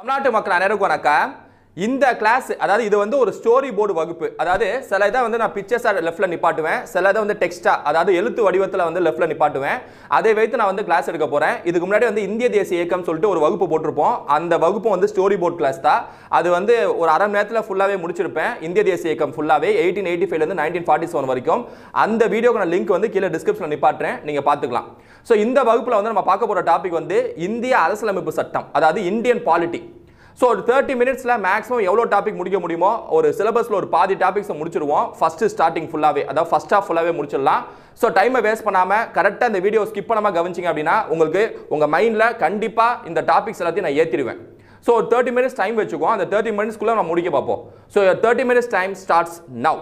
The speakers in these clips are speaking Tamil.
தமிழ்நாட்டு மக்கள் அனைவருக்கும் வணக்கம். இந்த கிளாஸ் அதாவது இது வந்து ஒரு ஸ்டோரி போர்டு வகுப்பு. அதாவது சில இதை வந்து நான் பிக்சர்ஸா லெஃப்ட்ல நிப்பாட்டுவேன், சில இதை வந்து டெக்ஸ்டா அதாவது எழுத்து வடிவத்தில் வந்து லெஃப்ட்ல நிப்பாட்டுவேன். அதை வைத்து நான் வந்து கிளாஸ் எடுக்க போறேன். இதுக்கு முன்னாடி வந்து இந்திய தேசிய இயக்கம் சொல்லிட்டு ஒரு வகுப்பு போட்டிருப்போம். அந்த வகுப்பு வந்து ஸ்டோரி போர்டு கிளாஸ் தான். அது வந்து ஒரு அரை மணி நேரத்தில் ஃபுல்லாவே முடிச்சிருப்பேன். இந்திய தேசிய இயக்கம் ஃபுல்லாவே 1885 இருந்து 1947 வரைக்கும். அந்த வீடியோக்கான லிங்க் வந்து கீழே டிஸ்கிரிப்ஷன்ல நிப்பாட்டுறேன், நீங்க பாத்துக்கலாம். ஸோ இந்த வகுப்புல வந்து நம்ம பார்க்க போற டாபிக் வந்து இந்திய அரசியலமைப்பு சட்டம், அதாவது இந்தியன் பாலிட்டி. ஸோ ஒரு 30 மினிட்ஸில் மேக்ஸிமம் எவ்வளோ டாபிக் முடிக்க முடியுமோ ஒரு சிலபஸில் ஒரு பாதி டாபிக்ஸை முடிச்சிருவோம். ஃபஸ்ட்டு ஸ்டார்டிங் ஃபுல்லாகவே, அதாவது ஃபஸ்ட் ஹாஃப் ஃபுல்லாகவே முடிச்சிடலாம். ஸோ டைமை வேஸ்ட் பண்ணாமல் கரெக்டாக இந்த வீடியோ ஸ்கிப் பண்ணாமல் கவனிச்சிங்க அப்படின்னா உங்களுக்கு உங்கள் மைண்டில் கண்டிப்பாக இந்த டாபிக்ஸ் எல்லாத்தையும் நான் ஏற்றிடுவேன். ஸோ ஒரு 30 மினிட்ஸ் டைம் வச்சுக்குவோம். அந்த 30 மினிட்ஸ்க்குள்ளே நம்ம முடிக்க பார்ப்போம். So 30 minutes time starts now.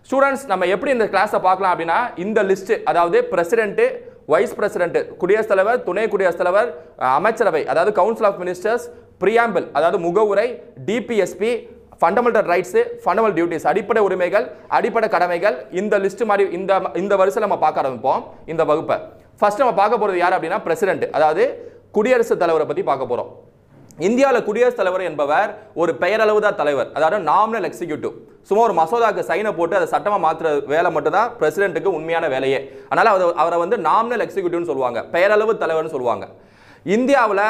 Students, நம்ம எப்படி இந்த கிளாஸை பார்க்கலாம் அப்படின்னா, இந்த லிஸ்ட்டு அதாவது பிரசிடென்ட்டு, வைஸ் பிரசிடென்ட், குடியரசுத் தலைவர், துணை குடியரசுத் தலைவர், அமைச்சரவை அதாவது கவுன்சில் ஆஃப் மினிஸ்டர்ஸ், பிரியாம்பிள் அதாவது முகவுரை, DPSP, fundamental rights, fundamental duties அடிப்படை உரிமைகள், அடிப்படை கடமைகள், இந்த லிஸ்ட் மாதிரி இந்த வரிசையில் நம்ம பார்க்க ஆரம்பிப்போம் இந்த வகுப்பை. ஃபர்ஸ்ட் நம்ம பார்க்க போகிறது யார் அப்படின்னா பிரசிடென்ட், அதாவது குடியரசுத் தலைவரை பற்றி பார்க்க போகிறோம். இந்தியாவில் குடியரசுத் தலைவர் என்பவர் ஒரு பெயரளவு தான் தலைவர், அதாவது நாமினல் எக்ஸிக்யூட்டிவ். சும்மா ஒரு மசோதாக்கு சைனை போட்டு அதை சட்டமாக மாற்றுற வேலை மட்டும் தான் பிரசிடென்ட்டுக்கு உண்மையான வேலையே. அதனால் அவரை வந்து நாமினல் எக்ஸிக்யூட்டிவ்னு சொல்லுவாங்க, பெயரளவு தலைவர்னு சொல்லுவாங்க. இந்தியாவில்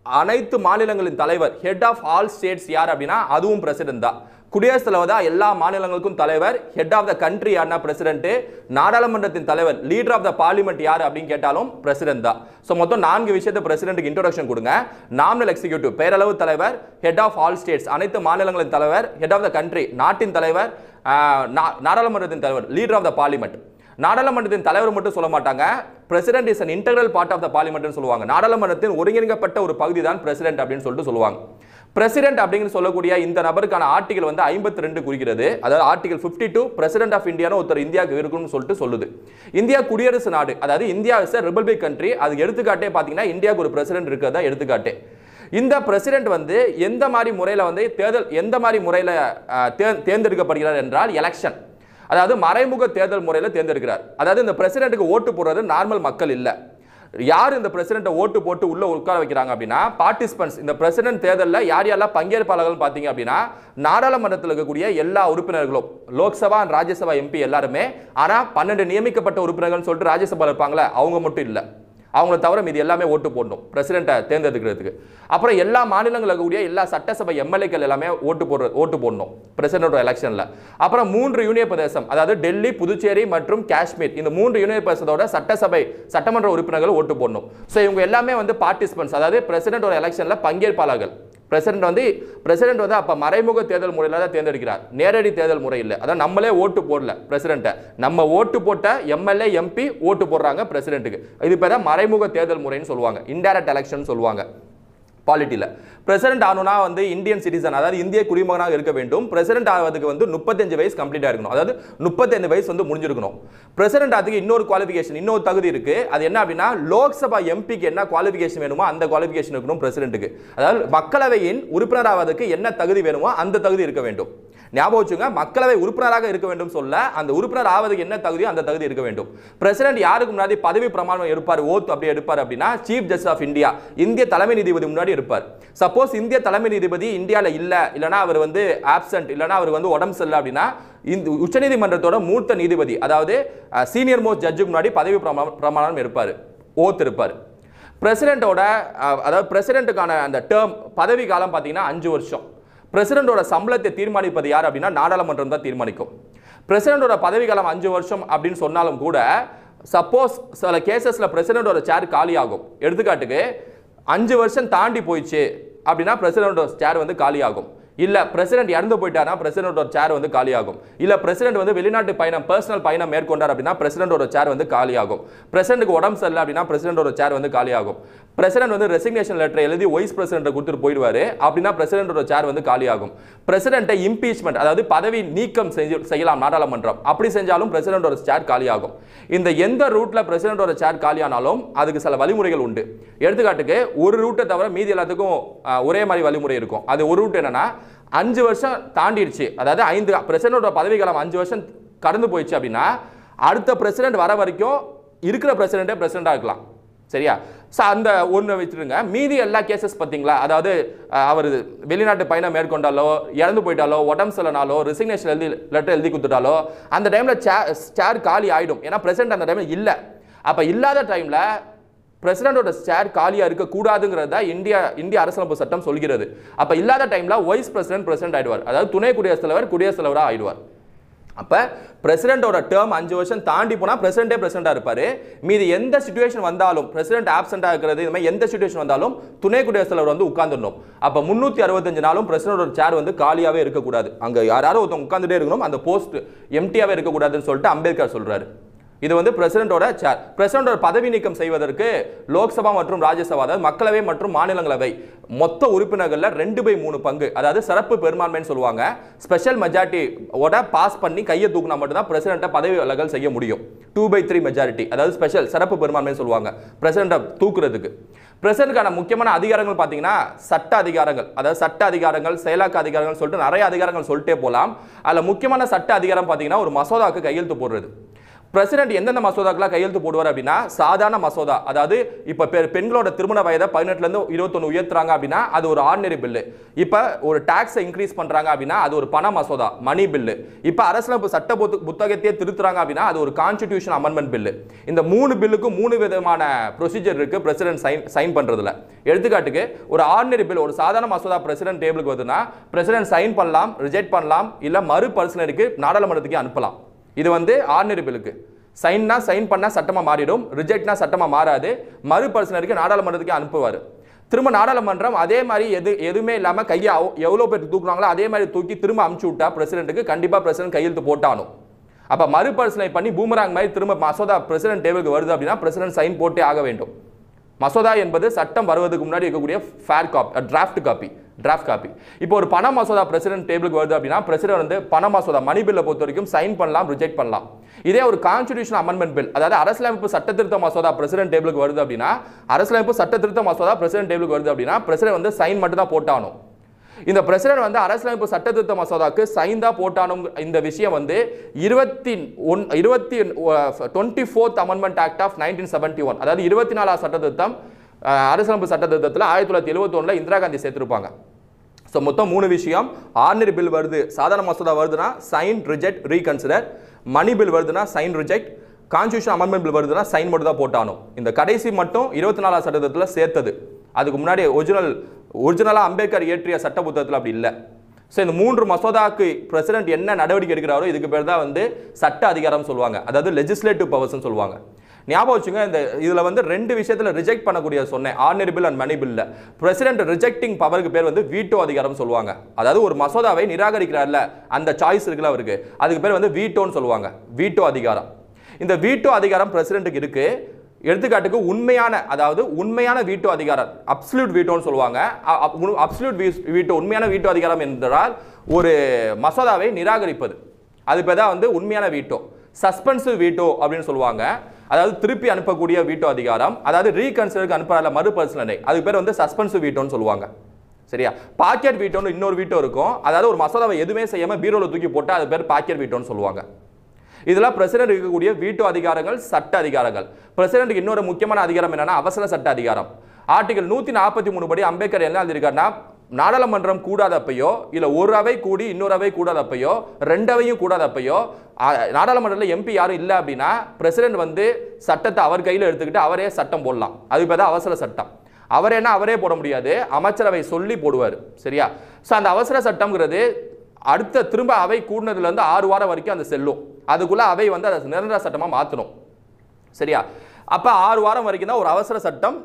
அனைத்து மாநிலங்களின் தலைவர், ஹெட் ஆஃப் ஆல் ஸ்டேட்ஸ் யார் அப்படின்னா அதுவும் பிரசிடென்ட் தான். குடியரசுத் தலைவர் தான் எல்லா மாநிலங்களுக்கும் தலைவர். ஹெட் ஆஃப் த கண்ட்ரி யாருன்னா பிரசிடென்ட். நாடாளுமன்றத்தின் தலைவர், லீடர் ஆஃப் த பார்லிமெண்ட் யார் அப்படின்னு கேட்டாலும் பிரசிடென்ட் தான். ஸோ மொத்தம் 4 விஷயத்தை பிரசிடென்ட்டுக்கு இன்ட்ரோடக்ஷன் கொடுங்க. நாமினல் எக்ஸிக்யூட்டிவ் பெயரளவு தலைவர், ஹெட் ஆஃப் ஆல் ஸ்டேட்ஸ் அனைத்து மாநிலங்களின் தலைவர், ஹெட் ஆஃப் த கண்ட்ரி நாட்டின் தலைவர், நாடாளுமன்றத்தின் தலைவர், லீடர் ஆஃப் த பார்லிமெண்ட். நாடாளுமன்றத்தின் தலைவர் மட்டும் சொல்ல மாட்டாங்க, president is an integral part of the parliament சொல்லுவாங்க. நாடாளுமன்றத்தின் ஒருங்கிணைக்கப்பட்ட ஒரு பகுதி தான் பிரசிடென்ட் அப்படின்னு சொல்லிட்டு சொல்லுவாங்க. பிரசிடென்ட் அப்படின்னு சொல்லக்கூடிய இந்த நபருக்கான ஆர்டிகல் வந்து 52 குறிக்கிறது. அதாவது ஆர்டிகல் 52 பிரசிடென்ட் ஆஃப் இந்தியான்னு ஒருத்தர் இந்தியாவுக்கு இருக்குன்னு சொல்லிட்டு சொல்லுது. இந்தியா குடியரசு நாடு, அதாவது India is a republic country. அது எடுத்துக்காட்டே பார்த்தீங்கன்னா இந்தியாவுக்கு ஒரு பிரசிடென்ட் இருக்கிறதா எடுத்துக்காட்டே. இந்த பிரசிடென்ட் வந்து எந்த மாதிரி முறையில் வந்து எந்த மாதிரி முறையில் தேர்ந்தெடுக்கப்படுகிறார் என்றால் எலெக்ஷன், அதாவது மறைமுக தேர்தல் முறையில் தேர்ந்தெடுக்கிறார். அதாவது இந்த பிரசிடென்ட்டுக்கு ஓட்டு போடுறது நார்மல் மக்கள் இல்லை. யார் இந்த பிரசிடென்ட்டை ஓட்டு போட்டு உள்ள உட்கார வைக்கிறாங்க அப்படின்னா பார்ட்டிசிபென்ட்ஸ். இந்த பிரசிடென்ட் தேர்தலில் யார் யாரெல்லாம் பங்கேற்பாளர்கள் பார்த்தீங்க அப்படின்னா நாடாளுமன்றத்தில் இருக்கக்கூடிய எல்லா உறுப்பினர்களும், லோக்சபா ராஜ்யசபா எம்பி எல்லாருமே. ஆனால் 12 நியமிக்கப்பட்ட உறுப்பினர்கள் சொல்லிட்டு ராஜ்யசபா இருப்பாங்களே அவங்க மட்டும் இல்லை. அவங்கள தவிர மீது எல்லாமே ஓட்டு போடணும் பிரசிடென்ட்டை தேர்ந்தெடுக்கிறதுக்கு. அப்புறம் எல்லா மாநிலங்களில் இருக்கக்கூடிய எல்லா சட்டசபை எம்எல்ஏக்கள் எல்லாமே ஓட்டு போடணும் பிரசிடென்ட் எலெக்ஷனில். அப்புறம் 3 யூனியன் பிரதேசம், அதாவது டெல்லி, புதுச்சேரி மற்றும் காஷ்மீர், இந்த 3 யூனியன் பிரதேசத்தோட சட்டமன்ற உறுப்பினர்கள் ஓட்டு போடணும். ஸோ இவங்க எல்லாமே வந்து பார்ட்டிசிபென்ட்ஸ், அதாவது பிரசிடென்ட் எலெக்ஷனில் பங்கேற்பாளர்கள். பிரசிடென்ட் வந்து அப்ப மறைமுக தேர்தல் முறையில் தான் தேர்ந்தெடுக்கிறார், நேரடி தேர்தல் முறை இல்லை. அதான் நம்மளே ஓட்டு போடல பிரசிடென்ட்டை, நம்ம ஓட்டு போட்ட எம்எல்ஏ எம்பி ஓட்டு போடுறாங்க பிரசிடென்ட்டுக்கு. இது பேர் மறைமுக தேர்தல் முறைன்னு சொல்லுவாங்க, இன்டைரக்ட் எலெக்ஷன் சொல்லுவாங்க பாலிட்டியில். பிரசிடென்ட் ஆகணும்னா வந்து இந்தியன் சிட்டிசன், அதாவது இந்திய குடிமகனாக இருக்க வேண்டும். பிரசிடென்ட் ஆகிறதுக்கு வந்து 35 வயசு கம்ப்ளீட்டாக இருக்கணும், அதாவது 35 வயசு வந்து முடிஞ்சிருக்கணும். பிரசிடென்ட் ஆகிறதுக்கு இன்னொரு குவாலிஃபிகேஷன், இன்னொரு தகுதி இருக்கு. அது என்ன அப்படின்னா லோக்சபா எம்பிக்கு என்ன குவாலிஃபிகேஷன் வேணுமோ அந்த குவாலிஃபிகேஷன் இருக்கணும் பிரசிடென்ட்டுக்கு. அதாவது மக்களவையின் உறுப்பினர் ஆவதற்கு என்ன தகுதி வேணுமோ அந்த தகுதி இருக்க வேண்டும். ஞாபகம் வச்சுங்க, மக்களவை உறுப்பினராக இருக்க வேண்டும் சொல்ல அந்த உறுப்பினர் ஆவதுக்கு என்ன தகுதியோ அந்த தகுதி இருக்க வேண்டும். பிரசிடென்ட் யாருக்கு முன்னாடி பதவி பிரமாணம் எடுப்பார், ஓத் அப்படி எடுப்பார் அப்படின்னா சீஃப் ஜஸ்டிஸ் ஆஃப் இந்தியா, இந்திய தலைமை நீதிபதி முன்னாடி இருப்பார். சப்போஸ் இந்திய தலைமை நீதிபதி இந்தியாவில் இல்லைன்னா அவர் வந்து ஆப்சென்ட், இல்லைன்னா அவர் வந்து உடம்பு சரியில்லை அப்படின்னா இந்த உச்சநீதிமன்றத்தோட மூத்த நீதிபதி, அதாவது சீனியர் மோஸ்ட் ஜட்ஜுக்கு முன்னாடி பதவி பிரமாணம் எடுப்பார், ஓத் இருப்பார். பிரசிடென்ட்டோட அதாவது பிரசிடென்ட்டுக்கான அந்த டேர்ம் பதவி காலம் பார்த்தீங்கன்னா 5 வருஷம். பிரசிடென்ட்டோட சம்பளத்தை தீர்மானிப்பது யார் அப்படின்னா நாடாளுமன்றம் தான் தீர்மானிக்கும். பிரசிடென்ட்டோட பதவி காலம் 5 வருஷம் அப்படின்னு சொன்னாலும் கூட சப்போஸ் சில கேசஸ்ல பிரசிடென்ட்டோட சேர் காலியாகும். எடுத்துக்காட்டுக்கு 5 வருஷம் தாண்டி போயிடுச்சு அப்படின்னா பிரசிடென்ட்டோட சேர் வந்து காலியாகும். இல்ல பிரசிடென்ட் இறந்து போயிட்டாரா பிரசிடென்ட்டோட சேர் வந்து காலியாகும். இல்ல பிரசிடென்ட் வந்து வெளிநாட்டு பயணம், பர்சனல் பயணம் மேற்கொண்டார் அப்படின்னா பிரசிடென்ட்டோட சேர் வந்து காலியாகும். பிரசிடென்ட்க்கு உடம்பு சரியில்லை அப்படின்னா பிரசிடென்ட்டோட சேர் வந்து காலியாகும். பிரசிடென்ட் வந்து ரெசிக்னேஷன் லெட்டர் எழுதி வைஸ் பிரசிடென்ட் கொடுத்துட்டு போயிடுவாரு அப்படின்னா பிரசிடென்ட்டோட சேர் வந்து காலியாகும். பிரசிடென்ட்டை இம்பீச்மெண்ட், அதாவது பதவி நீக்கம் செய்யலாம் நாடாளுமன்றம், அப்படி செஞ்சாலும் பிரசிடென்ட்டோட சேர் காலியாகும். இந்த எந்த ரூட்ல பிரசிடென்ட்டோட சேர் காலியானாலும் அதுக்கு சில வழிமுறைகள் உண்டு. எடுத்துக்காட்டுக்கு ஒரு ரூட்டை தவிர மீதி எல்லாத்துக்கும் ஒரே மாதிரி வழிமுறை இருக்கும். அது ஒரு ரூட் என்னன்னா 5 வருஷம் தாண்டிடுச்சு, அதாவது 5 பிரசிடென்ட்டோட பதவி காலம் 5 வருஷம் கடந்து போயிடுச்சு அப்படின்னா அடுத்த பிரசிடென்ட் வர வரைக்கும் இருக்கிற பிரசிடென்ட்டே பிரசிடென்ட்டா இருக்கலாம். சரியா? ஸோ அந்த ஒன்று வச்சுருங்க. மீதி எல்லா கேசஸ் பார்த்தீங்களா, அதாவது அவர் வெளிநாட்டு பயணம் மேற்கொண்டாலோ, இறந்து போயிட்டாலோ, உடம்பு சரியில்லைனாலோ, ரிசிக்னேஷன் லெட்டர் எழுதி கொடுத்துட்டாலோ அந்த டைமில் சேர் காலி ஆகிடும். ஏன்னா பிரசிடென்ட் அந்த டைமில் இல்லை. அப்போ இல்லாத டைமில் பிரசிடென்டோட சேர் காலியாக இருக்கக்கூடாதுங்கிறது தான் இந்திய அரசியலமைப்பு சட்டம் சொல்கிறது. அப்போ இல்லாத டைமில் வைஸ் பிரசிடென்ட் ஆயிடுவார். அதாவது துணை குடியரசுத் தலைவர் குடியரசுத் தலைவராக ஆயிடுவார். அப்போ பிரசிடென்டோட டேர்ம் 5 வருஷம் தாண்டி போனால் பிரசிடென்ட்டாக இருப்பார். மீது எந்த சிச்சுவேஷன் வந்தாலும் பிரசிடென்ட் ஆப்சென்ட்டாக இருக்கிறது, இது மாதிரி எந்த சிச்சுவேஷன் வந்தாலும் துணை குடியரசுத் தலைவர் வந்து உட்கார்ந்துடணும். அப்போ 365 நாளும் பிரசிடென்டோட சேர் வந்து காலியாகவே இருக்கக்கூடாது. அங்கே யாராவது ஒருத்தவங்க உட்காந்துட்டே இருக்கணும். அந்த போஸ்ட் எம்டியாகவே இருக்கக்கூடாதுன்னு சொல்லிட்டு அம்பேத்கர் சொல்கிறாரு. இது வந்து பிரசிடென்டோட சேர். பிரசிடென்டோட பதவி நீக்கம் செய்வதற்கு லோக்சபா மற்றும் ராஜ்யசபா, அதாவது மக்களவை மற்றும் மாநிலங்களவை மொத்த உறுப்பினர்களில் 2/3 பங்கு, அதாவது சிறப்பு பெரும்பான்மைன்னு சொல்லுவாங்க, ஸ்பெஷல் மெஜாரிட்டியோட பாஸ் பண்ணி கையை தூக்கினா மட்டும்தான் பிரசிடென்ட்டை பதவி விலகல் செய்ய முடியும். 2/3 மெஜாரிட்டி, அதாவது ஸ்பெஷல் சிறப்பு பெரும்பான்மைன்னு சொல்லுவாங்க பிரசிடென்ட்டை தூக்குறதுக்கு. பிரசிடென்ட்கான முக்கியமான அதிகாரங்கள் பார்த்தீங்கன்னா சட்ட அதிகாரங்கள், அதாவது சட்ட அதிகாரங்கள், செயலாக்க அதிகாரங்கள் சொல்லிட்டு நிறைய அதிகாரங்கள் சொல்லிட்டே போகலாம். அதில் முக்கியமான சட்ட அதிகாரம் பார்த்தீங்கன்னா ஒரு மசோதாவுக்கு கையெழுத்து போடுறது. பிரசிடென்ட் எந்தெந்த மசோதாக்கெல்லாம் கையெழுத்து போடுவார் அப்படின்னா, சாதாரண மசோதா, அதாவது இப்போ பெண்களோட திருமண வயதை 18லேருந்து 21 உயர்த்துறாங்க அப்படின்னா அது ஒரு ஆர்டினரி பில்லு. இப்போ ஒரு டாக்ஸை இன்க்ரீஸ் பண்ணுறாங்க அப்படின்னா அது ஒரு பண மசோதா, மணி பில்லு. இப்போ அரசியலமைப்பு சட்ட புத்தகத்தையே திருத்துறாங்க அப்படின்னா அது ஒரு கான்ஸ்டிடியூஷன் அமெண்ட்மெண்ட் பில்லு. இந்த 3 பில்லுக்கும் 3 விதமான ப்ரொசீஜர் இருக்குது பிரசிடென்ட் சைன் பண்ணுறதுல. எடுத்துக்காட்டுக்கு ஒரு ஆர்டினரி பில், ஒரு சாதாரண மசோதா பிரசிடென்ட் டேபிளுக்கு வருதுன்னா பிரசிடென்ட் சைன் பண்ணலாம், ரிஜெக்ட் பண்ணலாம், இல்லை மறுபரிசீலனைக்கு நாடாளுமன்றத்துக்கு அனுப்பலாம். இது வந்து ஆர்டினரி பில்லுக்கு. சைன் பண்ணா சட்டமா மாறிடும், ரிஜெக்ட்னா சட்டமா மாறாது, மறுபரிசீலனைக்கு நாடாளுமன்றத்துக்கு அனுப்புவார். திரும்ப நாடாளுமன்றம் அதே மாதிரி எதுவுமே இல்லாமல் கையை எவ்வளோ பேர் தூக்குனாங்களோ அதே மாதிரி தூக்கி திரும்ப அமுச்சு விட்டா பிரசிடென்ட்டுக்கு கண்டிப்பாக பிரசிடென்ட் கையெழுத்து போட்டானும். அப்போ மறுபரிசீலனை பண்ணி பூமராங் மாதிரி திரும்ப மசோதா பிரசிடென்ட் டேபிளுக்கு வருது அப்படின்னா பிரசிடென்ட் சைன் போட்டே ஆக வேண்டும். மசோதா என்பது சட்டம் வருவதற்கு முன்னாடி இருக்கக்கூடிய ஃபேர் காப்பி, டிராஃப்ட் காப்பி. இப்போ ஒரு பண மசோதா பிரசிடென்ட் டேபிளுக்கு வருது அப்படின்னா பிரசிடென்ட் வந்து பண மசோதா மணி பில்லை பொறுத்த வரைக்கும் சைன் பண்ணலாம், ரிஜெக்ட் பண்ணலாம். இதே ஒரு கான்ஸ்டிடியூஷன் அமெண்ட்மெண்ட் பில், அதாவது அரசியலமைப்பு சட்ட திருத்த மசோதா பிரசிடென்ட் டேபிளுக்கு வருது அப்படின்னா பிரசிடென்ட் வந்து சைன் மட்டும் தான் போட்டானும். இந்த பிரசிடென்ட் வந்து அரசியலமைப்பு சட்ட திருத்த மசோதாக்கு சைன் தான் போட்டானும். இந்த விஷயம் வந்து 24th அமெண்ட்மெண்ட் ஆக்ட் ஆஃப் 1971, அதாவது 24வது சட்ட திருத்தம், அரசியலமைப்பு சட்ட திருத்தத்தில் 1971 இந்திரா காந்தி சேர்த்திருப்பாங்க. ஸோ மொத்தம் 3 விஷயம். ஆர்டினரி பில் வருது, சாதாரண மசோதா வருதுன்னா sign, reject, reconsider. Money bill வருதுன்னா sign, reject. Constitution amendment bill வருதுன்னா சைன் மட்டும் தான் போட்டானும். இந்த கடைசி மட்டும் 24வது சட்ட திருத்தத்தில் சேர்த்தது. அதுக்கு முன்னாடி ஒரிஜினலாக அம்பேத்கர் இயற்றிய சட்ட புத்தகத்தில் அப்படி இல்லை. ஸோ இந்த 3 மசோதாக்கு பிரசிடென்ட் என்ன நடவடிக்கை எடுக்கிறாரோ இதுக்கு பேர் தான் வந்து சட்ட அதிகாரம் சொல்லுவாங்க, அதாவது லெஜிஸ்லேட்டிவ் பவர்ஸ்னு சொல்லுவாங்க. ஞாபகம் வச்சுங்க, இந்த இதில் வந்து 2 விஷயத்தில் ரிஜெக்ட் பண்ணக்கூடிய சொன்னேன், ஆர்டினரி பில் அண்ட் மணி பில்ல. பிரசிடென்ட் ரிஜெக்டிங் பவருக்கு பேர் வந்து வீட்டோ அதிகாரம் சொல்லுவாங்க. அதாவது ஒரு மசோதாவை நிராகரிக்கிறார்ல அந்த சாய்ஸ் இருக்குல்ல அவருக்கு, அதுக்கு பேர் வந்து வீட்டோன்னு சொல்லுவாங்க, வீட்டோ அதிகாரம். இந்த வீட்டோ அதிகாரம் பிரசிடென்ட்டுக்கு இருக்கு. எடுத்துக்காட்டுக்கு உண்மையான வீட்டோ அதிகாரம், அப்சல்யூட் வீட்டோன்னு சொல்லுவாங்க. அப்சல்யூட் வீட்டோ, உண்மையான வீட்டோ அதிகாரம் என்றால் ஒரு மசோதாவை நிராகரிப்பது, அது பேர் தான் வந்து உண்மையான வீட்டோ. சஸ்பென்சிவ் வீட்டோ அப்படின்னு சொல்லுவாங்க, அதாவது திருப்பி அனுப்பக்கூடிய வீட்டோ அதிகாரம். அதாவது ரீகன்சிடருக்கு அனுப்புறால மறுபரிசீலனை, அதுக்கு பேர் வந்து சஸ்பென்சிவ் வீட்டோன்னு சொல்லுவாங்க. சரியா? பாக்கெட் வீட்டோன்னு இன்னொரு வீட்டோ இருக்கும், அதாவது ஒரு மசோதாவை எதுவுமே செய்யாம பீரோல தூக்கி போட்டா அது பேர் பாக்கெட் வீட்டோன்னு சொல்லுவாங்க. இதெல்லாம் பிரசிடென்ட் இருக்கக்கூடிய வீட்டோ அதிகாரங்கள், சட்ட அதிகாரங்கள். பிரசிடென்ட்க்கு இன்னொரு முக்கியமான அதிகாரம் என்னன்னா அவசர சட்ட அதிகாரம். ஆர்டிகல் 143 படி அம்பேத்கர் என்ன எழுதியிருக்காருன்னா, நாடாளுமன்றம் கூடாதப்பையோ, இல்லை ஒரு அவை கூடி இன்னொரு அவை கூடாதப்பையோ, 2 அவையும் கூடாதப்பையோ, நாடாளுமன்றத்தில் எம்பி யாரும் இல்லை அப்படின்னா பிரசிடென்ட் வந்து சட்டத்தை அவர் கையில் எடுத்துக்கிட்டு அவரே சட்டம் போடலாம். அது பேர் தான் அவசர சட்டம். அவரே போட முடியாது, அமைச்சரவை சொல்லி போடுவார். சரியா? ஸோ அந்த அவசர சட்டம்ங்கிறது அடுத்த திரும்ப அவை கூடினதுலேருந்து 6 வாரம் வரைக்கும் அந்த செல்லும். அதுக்குள்ள அவை வந்து அதை நிரந்தர சட்டமாக மாற்றணும். சரியா? அப்போ 6 வாரம் வரைக்கும் தான் ஒரு அவசர சட்டம்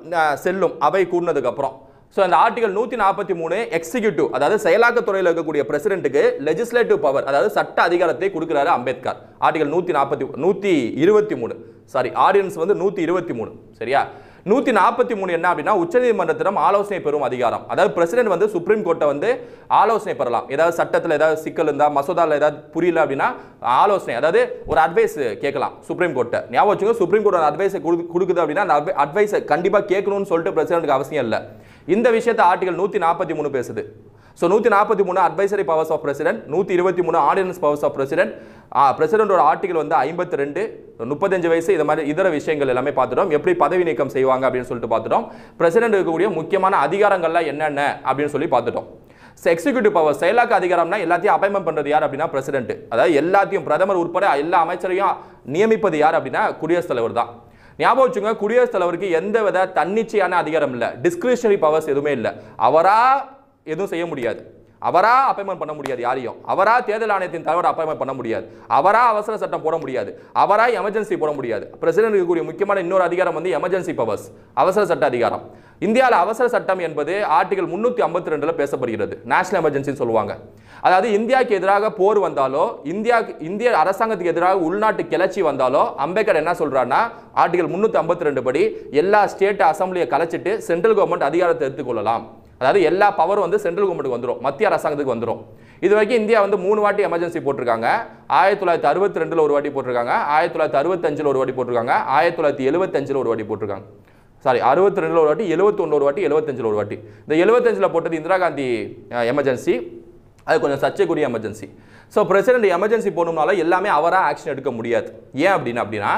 செல்லும் அவை கூடினதுக்கு அப்புறம். ஸோ அந்த ஆர்டிகல் 143 எக்ஸிக்யூட்டிவ், அதாவது செயலாக்கத்துறையில் இருக்கக்கூடிய பிரசிடென்ட்டுக்கு லெஜிஸ்லேட்டிவ் பவர், அதாவது சட்ட அதிகாரத்தை கொடுக்கிறாரு அம்பேத்கர். ஆர்டிகல் 123 ஆர்டினன்ஸ் வந்து 123. சரியா? 143 என்ன அப்படின்னா உச்சநீதிமன்றத்திடம் ஆலோசனை பெறும் அதிகாரம். அதாவது பிரசிடென்ட் வந்து சுப்ரீம் கோர்ட்டை வந்து ஆலோசனை பெறலாம். ஏதாவது சட்டத்தில் ஏதாவது சிக்கல் இருந்தால், மசோதாவில் ஏதாவது புரியல அப்படின்னா ஆலோசனை, அதாவது ஒரு அட்வைஸ் கேட்கலாம் சுப்ரீம் கோர்ட்டை. ஞாபகம் வச்சுங்க, சுப்ரீம் கோர்ட் அட்வைஸை கொடுக்குது அப்படின்னா அந்த அட்வைஸை கண்டிப்பாக கேட்கணும்னு சொல்லிட்டு பிரசிடென்ட்டுக்கு அவசியம் இல்லை. இந்த விஷயத்தை ஆர்டிகல் 143 பேசுது. So 143 advisory powers of president, 123 ordinance powers of president, பிரசிடென்டோட ஆர்டிகல் வந்து 52, 35 வயசு, இது மாதிரி இதர விஷயங்கள் எல்லாமே பார்த்துட்டோம். எப்படி பதவி நீக்கம் செய்வாங்க அப்படின்னு சொல்லிட்டு பார்த்துட்டோம். பிரசிடென்ட் இருக்கக்கூடிய முக்கியமான அதிகாரங்கள்லாம் என்னென்ன அப்படின்னு சொல்லி பார்த்துட்டோம். எக்ஸிக்யூட்டிவ் பவர் செயலாக்க அதிகாரம்னா எல்லாத்தையும் அப்பாயின்மெண்ட் பண்றது யார் அப்படின்னா பிரசிடென்ட். அதாவது எல்லாத்தையும் பிரதமர் உட்பட எல்லா அமைச்சரையும் நியமிப்பது யார் அப்படின்னா குடியரசுத் தலைவர் தான். ஞாபகம் வச்சுங்க, குடியரசுத் தலைவருக்கு எந்த வித தன்னிச்சையான அதிகாரம் இல்லை, டிஸ்கிரிஷனரி பவர்ஸ் எதுவுமே இல்லை. அவரா எதுவும் செய்ய முடியாது, அவரா அப்பாயின்மெண்ட் பண்ண முடியாது யாரையும், அவரா தேர்தல் ஆணையத்தின் தலைவர் அப்பாயின்மெண்ட் பண்ண முடியாது, அவரா அவசர சட்டம் போட முடியாது, அவரா எமர்ஜென்சி போட முடியாது. பிரசிடென்ட் இருக்கக்கூடிய முக்கியமான இன்னொரு அதிகாரம் வந்து எமர்ஜென்சி பவர்ஸ், அவசர சட்ட அதிகாரம். இந்தியாவில் அவசர சட்டம் என்பது ஆர்டிகல் 352 பேசப்படுகிறது, நேஷனல் எமர்ஜென்சின்னு சொல்லுவாங்க. அதாவது இந்தியாவுக்கு எதிராக போர் வந்தாலோ, இந்திய அரசாங்கத்துக்கு எதிராக உள்நாட்டு கிளர்ச்சி வந்தாலோ அம்பேத்கர் என்ன சொல்றாருன்னா ஆர்டிகல் 352 படி எல்லா ஸ்டேட் அசம்பிளியை கலைச்சிட்டு சென்ட்ரல் கவர்மெண்ட் அதிகாரத்தை எடுத்துக்கொள்ளலாம். அதாவது எல்லா பவரும் வந்து சென்ட்ரல் கவர்மெண்ட்டுக்கு வந்துடும், மத்திய அரசாங்கத்துக்கு வந்துடும். இது வரைக்கும் இந்தியா வந்து 3 வாட்டி எமர்ஜென்சி போட்டிருக்காங்க. 1962 ஒரு வாட்டி போட்டிருக்காங்க, 1965 ஒரு வாட்டி போட்டிருக்காங்க, 1975 ஒரு வாட்டி போட்டிருக்காங்க. சாரி, 62 ஒரு வாட்டி, 71 ஒரு வாட்டி, 75 ஒரு வாட்டி. இந்த 75 போட்டது இந்திரா காந்தி எமர்ஜென்சி, அது கொஞ்சம் சர்ச்சைக்குரிய எமர்ஜென்சி. ஸோ பிரசிடென்ட் எமர்ஜென்சி போகணும்னால எல்லாமே அவராக ஆக்ஷன் எடுக்க முடியாது. ஏன் அப்படின்னா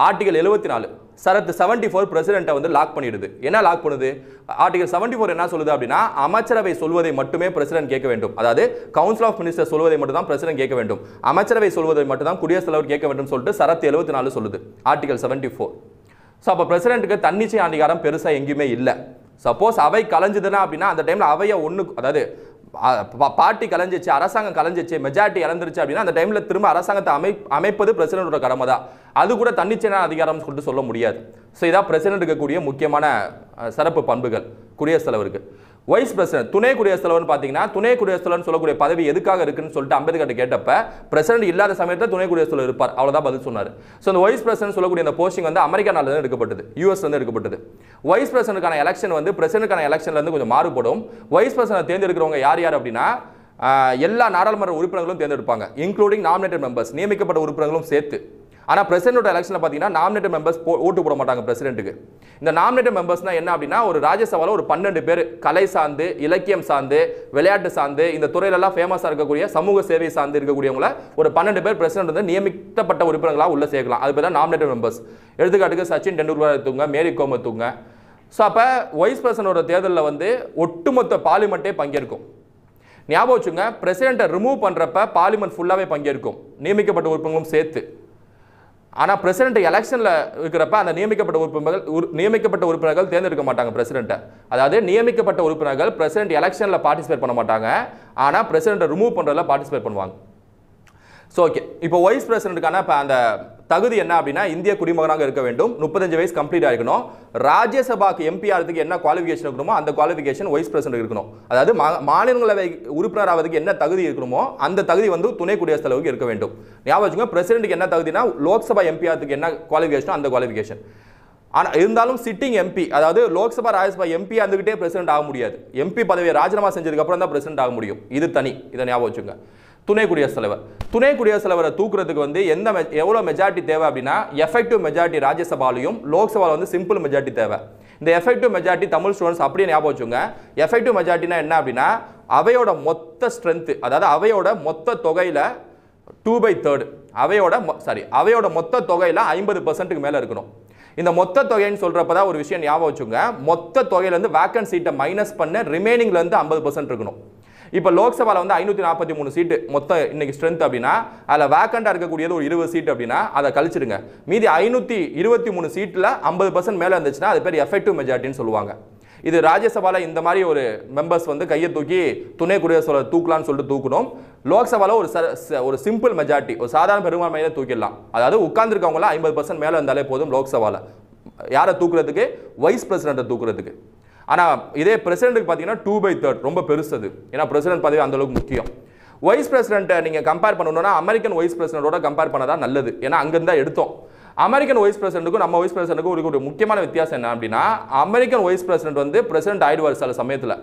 ஆர்டிகல் 74 சரத் 74 பிரசிடென்ட்டை வந்து லாக் பண்ணிடுது. என்ன லாக் பண்ணுது? ஆர்டிகல் 74 என்ன சொல்லுது அப்படின்னா அமைச்சரவை சொல்வதை மட்டுமே பிரசிடென்ட் கேட்க வேண்டும். அதாவது கவுன்சில் ஆஃப் மினிஸ்டர் சொல்வதை மட்டும் தான் பிரசிடென்ட் கேட்க வேண்டும், அமைச்சரவை சொல்வதை மட்டும் தான் குடியரசுத் தலைவர் கேட்க வேண்டும் சொல்லிட்டு சரத் 74 சொல்லுது, ஆர்டிகல் 74. ஸோ அப்போ பிரசிடென்ட்டுக்கு தன்னிச்சை அதிகாரம் பெருசாக எங்கேயுமே இல்லை. சப்போஸ் அவை கலைஞ்சுதுன்னா அப்படின்னா அந்த டைமில் அவையை அதாவது பார்ட்டி கலைஞ்சிச்சு, அரசாங்கம் கலைஞ்சிச்சு, மெஜாரிட்டி இழந்துருச்சு அப்படின்னா அந்த டைமில் திரும்ப அரசாங்கத்தை அமைப்பது பிரசிடென்ட்டோட கடமை தான். அது கூட தன்னிச்சையான அதிகாரம் சொல்லிட்டு சொல்ல முடியாது. ஸோ இதான் பிரசிடென்ட் இருக்கக்கூடிய முக்கியமான சிறப்பு பண்புகள் குடியரசுத் தலைவருக்கு. வைஸ் பிரசிடென்ட், துணை குடியரசுத் தலைவர்னு பார்த்தீங்கன்னா துணை குடியரசுத் தலைவர் சொல்லக்கூடிய பதவி எதுக்காக இருக்குன்னு சொல்லிட்டு அம்பேத்கர் கேட்டப்ப பிரசிடென்ட் இல்லாத சமயத்தில் துணை குடியரசுத் தலைவர் இருப்பார், அவ்வளோதான் பதில் சொன்னார். ஸோ இந்த வைஸ் பிரசிடென்ட் சொல்லக்கூடிய இந்த போஸ்டிங் வந்து அமெரிக்கானால தான் எடுக்கப்பட்டது, யூஎஸ்ல இருந்து எடுக்கப்பட்டது. வைஸ் பிரசிடென்ட்கான எலெக்ஷன் வந்து பிரசிடென்ட்கான எலெக்ஷன்ல இருந்து கொஞ்சம் மாறுபடும். வைஸ் பிரசிடென்ட் தேர்ந்தெடுக்கிறவங்க யார் யார் அப்படின்னா எல்லா நாடாளுமன்ற உறுப்பினர்களும் தேர்ந்தெடுப்பாங்க, இன்க்ளூடிங் நாமினேட்டட் மெம்பர்ஸ், நியமிக்கப்பட்ட உறுப்பினர்களும் சேர்த்து. ஆனால் பிரசிடென்ட்டோட எலெக்ஷனில் பார்த்தீங்கன்னா நாமினேட்டட் மெம்பர்ஸ் ஓட்டு போட மாட்டாங்க பிரசிடென்ட்டுக்கு. இந்த நாமினேட்டட் மெம்பர்ஸ்னா என்ன அப்படின்னா ஒரு ராஜ்யசபாவில் ஒரு 12 பேர் கலை சார்ந்து, இலக்கியம் சார்ந்து, விளையாட்டு சார்ந்து, இந்த துறையிலெல்லாம் ஃபேமஸாக இருக்கக்கூடிய சமூக சேவை சார்ந்து இருக்கக்கூடியவங்கள ஒரு 12 பேர் பிரசிடென்ட் வந்து நியமிக்கப்பட்ட உறுப்பினர்களாக உள்ள சேர்க்கலாம். அது பேர் தான் நாமினேட்டட் மெம்பர்ஸ். எடுத்துக்காட்டுக்கு சச்சின் டெண்டுல்கர் எடுத்துங்க, மேரி கோம் எடுத்துங்க. ஸோ அப்போ வைஸ் பிரசிடென்ட்டோட தேர்தலில் வந்து ஒட்டுமொத்த பார்லிமெண்ட்டே பங்கேற்கும். ஞாபகம் வச்சுங்க, பிரசிடென்ட்டை ரிமூவ் பண்ணுறப்ப பார்லிமெண்ட் ஃபுல்லாகவே பங்கேற்கும், நியமிக்கப்பட்ட உறுப்பினர்களும் சேர்த்து. ஆனால் பிரசிடென்ட் எலெக்ஷனில் இருக்கிறப்ப அந்த நியமிக்கப்பட்ட உறுப்பினர்கள் தேர்ந்தெடுக்க மாட்டாங்க பிரசிடென்ட்டை. அதாவது நியமிக்கப்பட்ட உறுப்பினர்கள் பிரசிடென்ட் எலெக்ஷனில் பார்ட்டிசிபேட் பண்ண மாட்டாங்க, ஆனால் பிரசிடென்ட்டை ரிமூவ் பண்ணுறதுல பார்ட்டிசிபேட் பண்ணுவாங்க. ஸோ ஓகே, இப்போ வைஸ் பிரசிடென்ட்டுக்கான இப்போ அந்த தகுதி என்ன அப்படின்னா இந்திய குடிமகனாக இருக்க வேண்டும், 35 வயசு கம்ப்ளீட் ஆகிக்கணும், ராஜ்யசபாக்கு எம்பி ஆகிறதுக்கு என்ன குவாலிஃபிகேஷன் இருக்கணுமோ அந்த குவாலிஃபிகேஷன் வைஸ் பிரசிடென்ட் இருக்கணும். அதாவது மாநிலங்களவை உறுப்பினர் ஆவதுக்கு என்ன தகுதி இருக்கணுமோ அந்த தகுதி வந்து துணை குடியரசுத் தலைவருக்கு இருக்க வேண்டும். ஞாபகம் வச்சுங்க, பிரசிடென்ட்டுக்கு என்ன தகுதினா லோக்சபா எம்பி ஆகிறதுக்கு என்ன குவாலிஃபிகேஷனோ அந்த குவாலிஃபிகேஷன். ஆனால் இருந்தாலும் சிட்டிங் எம்பி, அதாவது லோக்சபா ராஜ்யசபா எம்பி வந்துகிட்டே பிரசிடென்ட் ஆக முடியாது, எம்பி பதவியை ராஜினாமா செஞ்சதுக்கு அப்புறம் தான் பிரசிடென்ட் ஆக முடியும். இது தனி, இதை ஞாபகம் வச்சுங்க. துணை குடியரசுத் தலைவர், துணை குடியரசுத் தலைவரை தூக்குறதுக்கு வந்து எவ்வளோ மெஜாரிட்டி தேவை அப்படின்னா எஃபெக்டிவ் மெஜாரிட்டி ராஜ்யசபாலையும் லோக்சபாவில் வந்து சிம்பிள் மெஜாரிட்டி தேவை. இந்த எஃபெக்டிவ் மெஜாரிட்டி தமிழ் ஸ்டூடெண்ட்ஸ் அப்படியே ஞாபகம் வச்சுங்க. எஃபெக்டிவ் மெஜாரிட்டினா என்ன அப்படின்னா அவையோட மொத்த ஸ்ட்ரென்த், அதாவது அவையோட மொத்த தொகையில் 2/3, அவையோட மொத்த தொகையில் 50% மேலே இருக்கணும். இந்த மொத்த தொகைன்னு சொல்றப்பதான் ஒரு விஷயம் ஞாபகம் வச்சுங்க, மொத்த தொகையிலேருந்து வேக்கன்ட் சீட்டை மைனஸ் பண்ண ரிமைனிங்லேருந்து 50% இருக்கணும். இப்போ லோக்சபாவில் வந்து 543 சீட்டு மொத்தம் இன்னைக்கு ஸ்ட்ரென்த் அப்படின்னா அதில் வேக்கண்டாக இருக்கக்கூடியது ஒரு 20 சீட் அப்படின்னா அதை கழிச்சிடுங்க, மீதி 523 சீட்டில் 50% மேலே இருந்துச்சுன்னா அது பேர் எஃபெக்டிவ் மெஜாரிட்டின்னு சொல்லுவாங்க. இது ராஜ்யசபாவில் இந்த மாதிரி ஒரு மெம்பர்ஸ் வந்து கையை தூக்கி துணை குடியரசுத் தூக்கலான்னு சொல்லிட்டு தூக்கணும். லோக்சபாவில் ஒரு சிம்பிள் மெஜாரிட்டி, ஒரு சாதாரண பெரும்பான்மையில தூக்கிடலாம். அதாவது உட்கார்ந்துருக்கவங்களாம் 50% மேலே இருந்தாலே போதும் லோக்சபாவில். யாரை தூக்குறதுக்கு? வைஸ் பிரசிடென்ட்டை தூக்குறதுக்கு. ஆனால் இதே பிரசிடென்ட்டுக்கு பார்த்தீங்கன்னா 2/3 ரொம்ப பெருசது, ஏன்னா பிரசிடென்ட் பதவி அந்த அளவுக்கு முக்கியம். வைஸ் பிரசிடென்ட்டை நீங்கள் கம்பேர் பண்ணணும்னா அமெரிக்கன் வைஸ் பிரசிடென்ட்டோட கம்பேர் பண்ணதான் நல்லது, ஏன்னா அங்கேருந்து தான் எடுத்தோம். அமெரிக்கன் வைஸ் பிரசிடென்ட்டுக்கும் நம்ம வைஸ் பிரசிடென்ட்டுக்கும் ஒரு முக்கியமான வித்தியாசம் என்ன அப்படின்னா அமெரிக்கன் வைஸ் பிரசிடென்ட் வந்து பிரசிடென்ட் ஆயிடுவார் சில சமயத்தில்,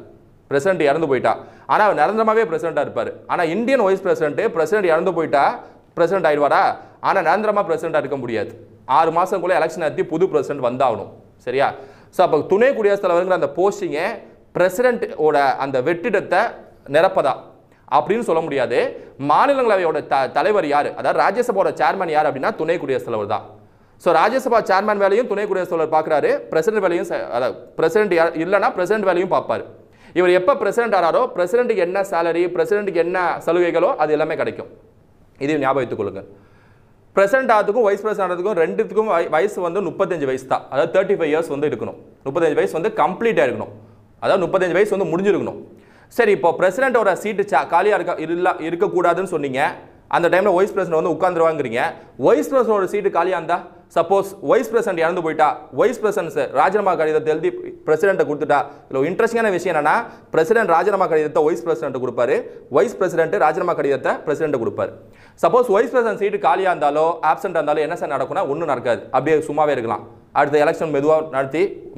பிரசிடென்ட் இறந்து போயிட்டா, ஆனால் அவர் நிரந்தரமாகவே பிரசிடென்ட்டாக இருப்பார். ஆனால் இந்தியன் வைஸ் பிரசிடென்ட் இறந்து போயிட்டா பிரசிடென்ட் ஆயிடுவாரா, ஆனால் நிரந்தரமாக பிரசிடென்ட்டாக இருக்க முடியாது. 6 மாதங்களுக்குள்ள எலெக்ஷன் நடத்தி புது பிரசிடென்ட் வந்தாகணும், சரியா? ஸோ அப்போ துணை குடியரசுத் தலைவருங்கிற அந்த போஸ்டிங்கை பிரசிடென்ட்டோட அந்த வெற்றிடத்தை நிரப்பதா அப்படின்னு சொல்ல முடியாது. மாநிலங்களவையோட தலைவர் யார், அதாவது ராஜ்யசபாவோட சேர்மன் யார் அப்படின்னா துணை குடியரசுத் தலைவர் தான். ஸோ ராஜ்யசபா சேர்மன் வேலையும் துணை குடியரசுத் தலைவர் பார்க்குறாரு, பிரசிடென்ட் வேலையும், அதாவது பிரசிடென்ட் இல்லைன்னா பிரசிடென்ட் வேலையும் பார்ப்பார். இவர் எப்போ பிரசிடென்ட் ஆனாரோ பிரசிடென்ட்டுக்கு என்ன சேலரி, பிரசிடென்ட்டுக்கு என்ன சலுகைகளோ அது எல்லாமே கிடைக்கும். இது ஞாபகம் வைத்துக் கொள்ளுங்கள். பிரசிடென்ட் ஆகிறதுக்கும் வைஸ் பிரசிடென்ட் ஆகிறதுக்கும் ரெண்டுத்துக்கும் வயசு வந்து 35 வயசு தான். அதாவது 35 இயர்ஸ் வந்து இருக்கணும். 35 வயசு வந்து கம்ப்ளீட்டாக இருக்கணும். அதாவது 35 வயசு வந்து முடிஞ்சிருக்கணும். சரி, இப்போ பிரசிடென்ட்டோட சீட்டு காலியாக இருக்கக்கூடாதுன்னு சொன்னீங்க. அந்த டைமில் வைஸ் பிரசிடென்ட் வந்து உட்காந்துருவாங்கிறீங்க. வைஸ் பிரசிடென்ட்டோட சீட்டு காலியாக இருந்தால், சப்போஸ் வைஸ் பிரசிடென்ட் இறந்து போயிட்டா, வைஸ் பிரசிடென்ட் ராஜினாமா கடிதத்தை எழுதி பிரசிடென்ட்டை கொடுத்துட்டா, இல்லை இன்ட்ரெஸ்டிங்கான விஷயம் என்னன்னா, பிரசிடென்ட் ராஜினாமா கடிதத்தை வைஸ் பிரசிடென்ட் கொடுப்பாரு, வைஸ் பிரசிடென்ட் ராஜினாமா கடிதத்தை பிரசிடென்ட் கொடுப்பாரு. சப்போஸ் வைஸ் பிரசிடென்ட் சீட்டு காலியாக இருந்தாலோ ஆப்சென்ட் இருந்தாலும் என்ன சார் நடக்கும்னா ஒன்றும் நடக்காது, அப்படியே சும்மாவே இருக்கலாம். அடுத்த எலெக்ஷன்